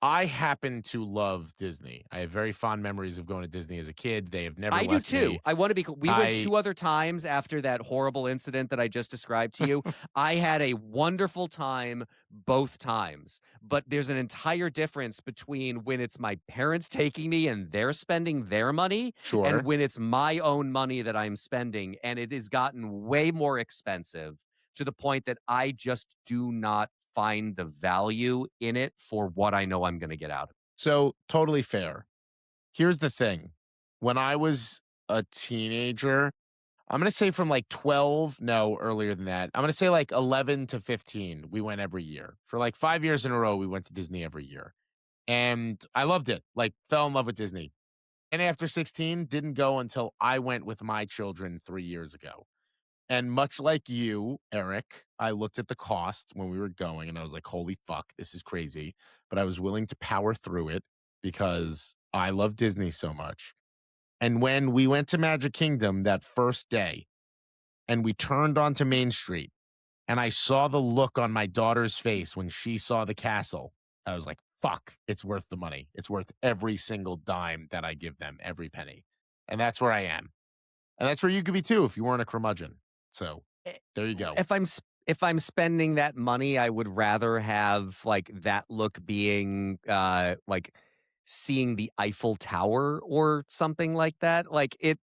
I happen to love Disney. I have very fond memories of going to Disney as a kid. They have never I do left too. me. I want to be we went I 2 other times after that horrible incident that I just described to you. I had a wonderful time both times, but there's an entire difference between when it's my parents taking me and they're spending their money and sure. when it's my own money that I'm spending, and it has gotten way more expensive to the point that I just do not find the value in it for what I know I'm gonna get out of it. So, totally fair. Here's the thing. When I was a teenager, I'm going to say from like 12, no, earlier than that. I'm going to say like 11 to 15, we went every year. For like 5 years in a row, we went to Disney every year. And I loved it. Like, fell in love with Disney. And after 16, didn't go until I went with my children 3 years ago. And much like you, Eric, I looked at the cost when we were going and I was like, holy fuck, this is crazy. But I was willing to power through it because I love Disney so much. And when we went to Magic Kingdom that first day and we turned onto Main Street and I saw the look on my daughter's face when she saw the castle, I was like, fuck, it's worth the money. It's worth every single dime that I give them, every penny. And that's where I am. And that's where you could be too if you weren't a curmudgeon. So Eh, there you go. if I'm spending that money, I would rather have like that look being like seeing the Eiffel Tower or something like that. Like Not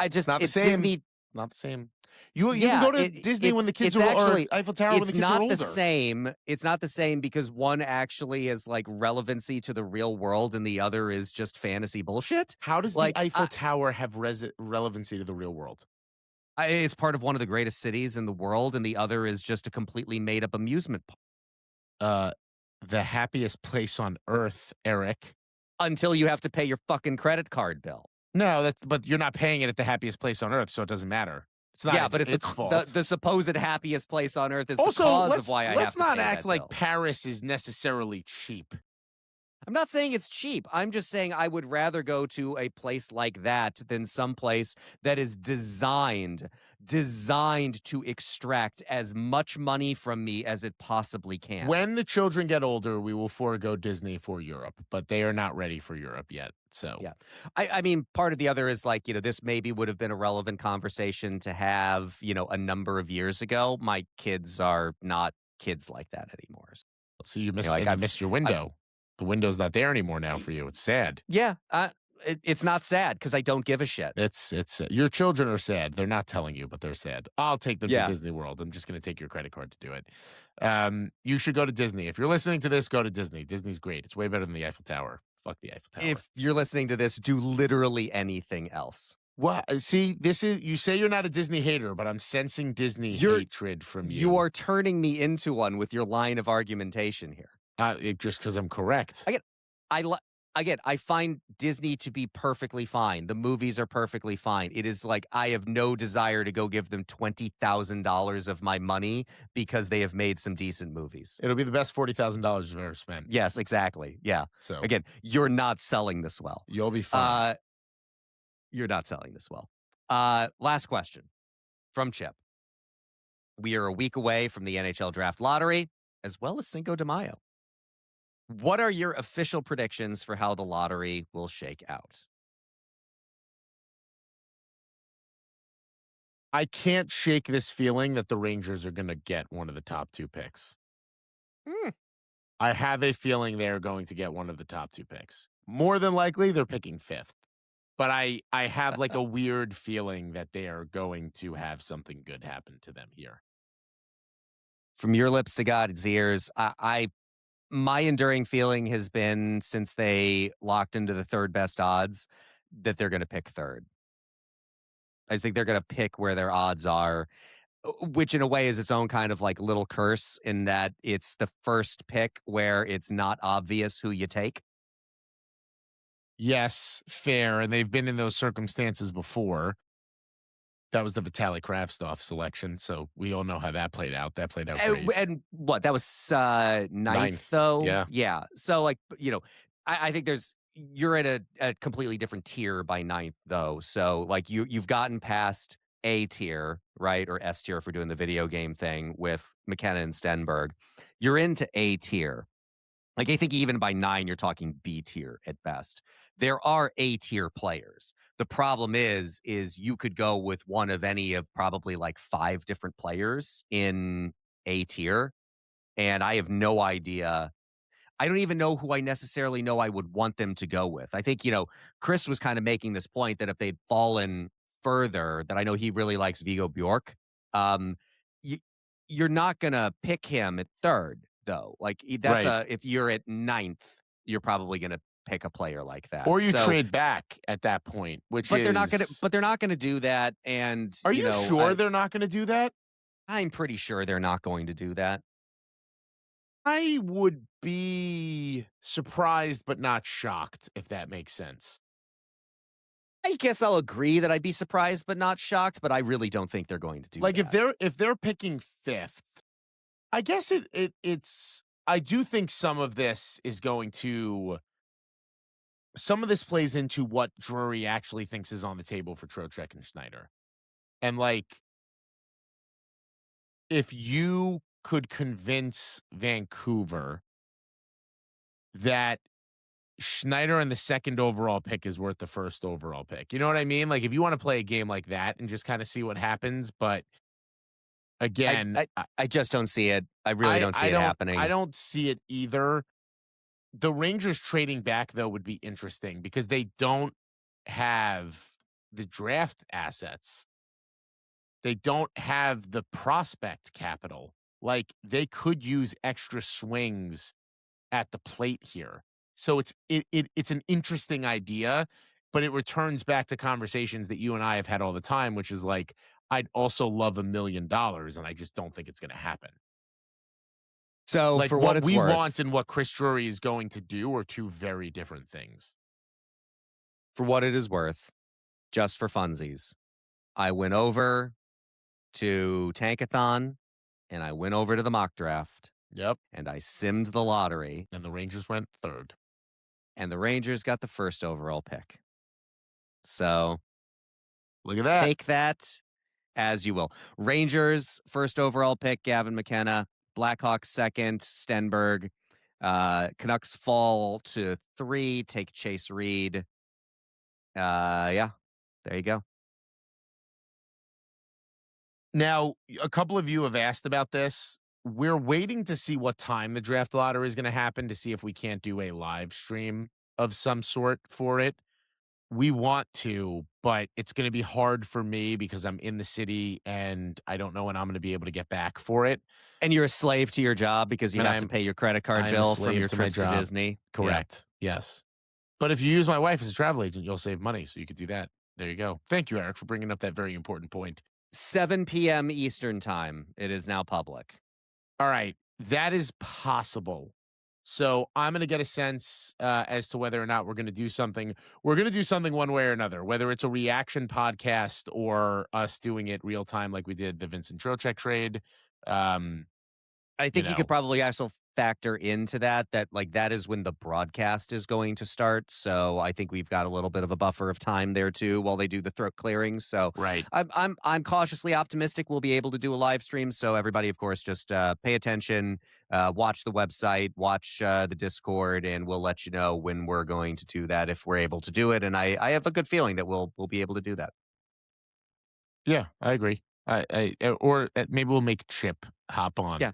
the it's same. Disney. Not the same. You can Yeah, go to Disney when the kids it's are or actually Eiffel Tower when the it's kids are not the older. same. It's not the same because one actually is like relevancy to the real world and the other is just fantasy bullshit. How does the Like Eiffel Tower have relevancy to the real world? it's part of one of the greatest cities in the world, and the other is just a completely made up amusement park. Uh, the happiest place on earth, Eric. Until you have to pay your fucking credit card bill. No, but you're not paying it at the happiest place on earth, so it doesn't matter. It's not Yeah, but if its fault. the supposed happiest place on earth is the Also, cause of why I have let's to not pay act that like bill. Paris is necessarily cheap. I'm not saying it's cheap. I'm just saying I would rather go to a place like that than some place that is designed to extract as much money from me as it possibly can. When the children get older, we will forego Disney for Europe, but they are not ready for Europe yet. So Yeah. I mean, part of the other is like, this maybe would have been a relevant conversation to have, a number of years ago. My kids are not kids like that anymore. so you missed Like and you missed your I've window. The window's not there anymore now for you. It's sad. yeah, it's not sad because I don't give a shit. It's your children are sad. They're not telling you, but they're sad. I'll take them to Yeah. Disney World. I'm just going to take your credit card to do it. You should go to Disney. If you're listening to this, go to Disney. Disney's great. It's way better than the Eiffel Tower. Fuck the Eiffel Tower. If you're listening to this, do literally anything else. What? See, this is you say you're not a Disney hater, but I'm sensing Disney hatred from you. You are turning me into one with your line of argumentation here. Just because I'm correct. I find Disney to be perfectly fine. The movies are perfectly fine. It is like I have no desire to go give them $20,000 of my money because they have made some decent movies. It'll be the best $40,000 you've ever spent. Yes, exactly. Yeah. So Again, you're not selling this well. you'll be fine. You're not selling this well. Last question. from Chip. We are a week away from the NHL Draft Lottery, as well as Cinco de Mayo. What are your official predictions for how the lottery will shake out? I can't shake this feeling that the Rangers are gonna get one of the top 2 picks. Hmm. I have a feeling they're going to get one of the top 2 picks. More than likely, they're picking 5th. But I have, like, a weird feeling that they are going to have something good happen to them here. From your lips to God's ears, my enduring feeling has been since they locked into the third best odds that they're going to pick third. I just think they're going to pick where their odds are, which in a way is its own kind of like little curse in that it's the first pick where it's not obvious who you take. Yes, fair, and they've been in those circumstances before. That was the Vitaly Kravtsov selection, so we all know how that played out. That played out great. And what that was ninth, 9th, though. yeah. Yeah. So like I think you're at a completely different tier by ninth though. So like you've gotten past A tier, right? Or S tier if we're doing the video game thing with McKenna and Stenberg. You're into A tier. Like I think even by 9, you're talking B tier at best. There are A tier players. The problem is you could go with one of any of probably like 5 different players in A tier, and I have no idea. I don't even know who I necessarily know I would want them to go with. I think, Chris was kind of making this point that if they'd fallen further, that I know he really likes Vigo Bjork. Um, you, you're not going to pick him at third, though. Like Right. if you're at ninth, you're probably going to pick a player like that. Or you So, trade back at that point, which but is they're not going to do that. And, Are you sure they're not gonna do that? I'm pretty sure they're not going to do that. I would be surprised but not shocked, if that makes sense. I guess I'll agree that I'd be surprised but not shocked, but I really don't think they're going to do Like, that. if they're picking 5th, I guess it's I do think some of this plays into what Drury actually thinks is on the table for Trocheck and Schneider. And, like, if you could convince Vancouver that Schneider and the second overall pick is worth the first overall pick. You know what I mean? Like, if you wanna play a game like that and just kinda see what happens, but I again, I I just don't see it. I really don't see it I happening. don't see it either. The Rangers trading back, though, would be interesting because they don't have the draft assets. They don't have the prospect capital. Like, they could use extra swings at the plate here. So it's an interesting idea, but it returns back to conversations that you and I have had all the time, which is like, I'd also love $1,000,000, and I just don't think it's gonna happen. So Like, for what what it's we want worth, and what Chris Drury is going to do are 2 very different things. for what it is worth, just for funsies, I went over to Tankathon and I went over to the mock draft Yep, and I simmed the lottery and the Rangers went 3rd. and the Rangers got the first overall pick. So Look at that. take that as you will. Rangers, first overall pick, Gavin McKenna. Blackhawks, second, Stenberg. Canucks fall to 3, take Chase Reed. Yeah, there you go. Now, a couple of you have asked about this. We're waiting to see what time the draft lottery is gonna happen to see if we can't do a live stream of some sort for it. We want to, but it's gonna be hard for me because I'm in the city and I don't know when I'm gonna be able to get back for it. And you're a slave to your job because you And have to pay your credit card I'm a bill from slave your to my trips to job. Disney. Yeah. Correct. Yes. But if you use my wife as a travel agent, you'll save money, so you could do that. There you go. Thank you, Eric, for bringing up that very important point. 7 p.m. Eastern time. It is now public. All right, that is possible. So I'm going to get a sense as to whether or not we're going to do something. We're going to do something one way or another, whether it's a reaction podcast or us doing it real time like we did the Vincent Trocheck trade. I think you could probably also factor into that like that is when the broadcast is going to start. So I think we've got a little bit of a buffer of time there too while they do the throat clearing. So Right. I'm cautiously optimistic we'll be able to do a live stream. So everybody, of course, just pay attention, watch the website, watch the Discord, and we'll let you know when we're going to do that if we're able to do it. And I have a good feeling that we'll be able to do that. Yeah, I agree. Or maybe we'll make Chip hop on. Yeah.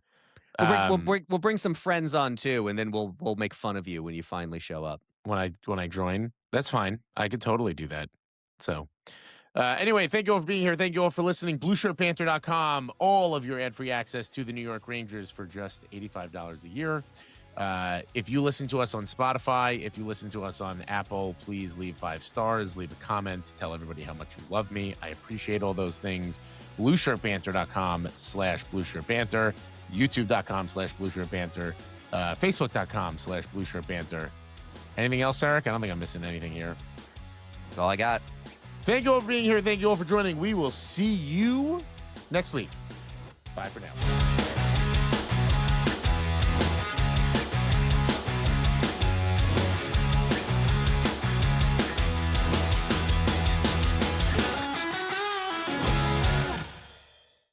We'll bring some friends on too, and then we'll make fun of you when you finally show up. When I join. That's fine. I could totally do that. So anyway, thank you all for being here. Thank you all for listening. BlueShirtPanther.com. All of your ad-free access to the New York Rangers for just $85 a year. If you listen to us on Spotify, if you listen to us on Apple, please leave 5 stars, leave a comment, tell everybody how much you love me. I appreciate all those things. BlueShirtPanther.com/BlueShirtPanther. YouTube.com/BlueShirtPanther. Facebook.com/BlueShirtPanther. Anything else, Eric? I don't think I'm missing anything here. That's all I got. Thank you all for being here. Thank you all for joining. We will see you next week. Bye for now.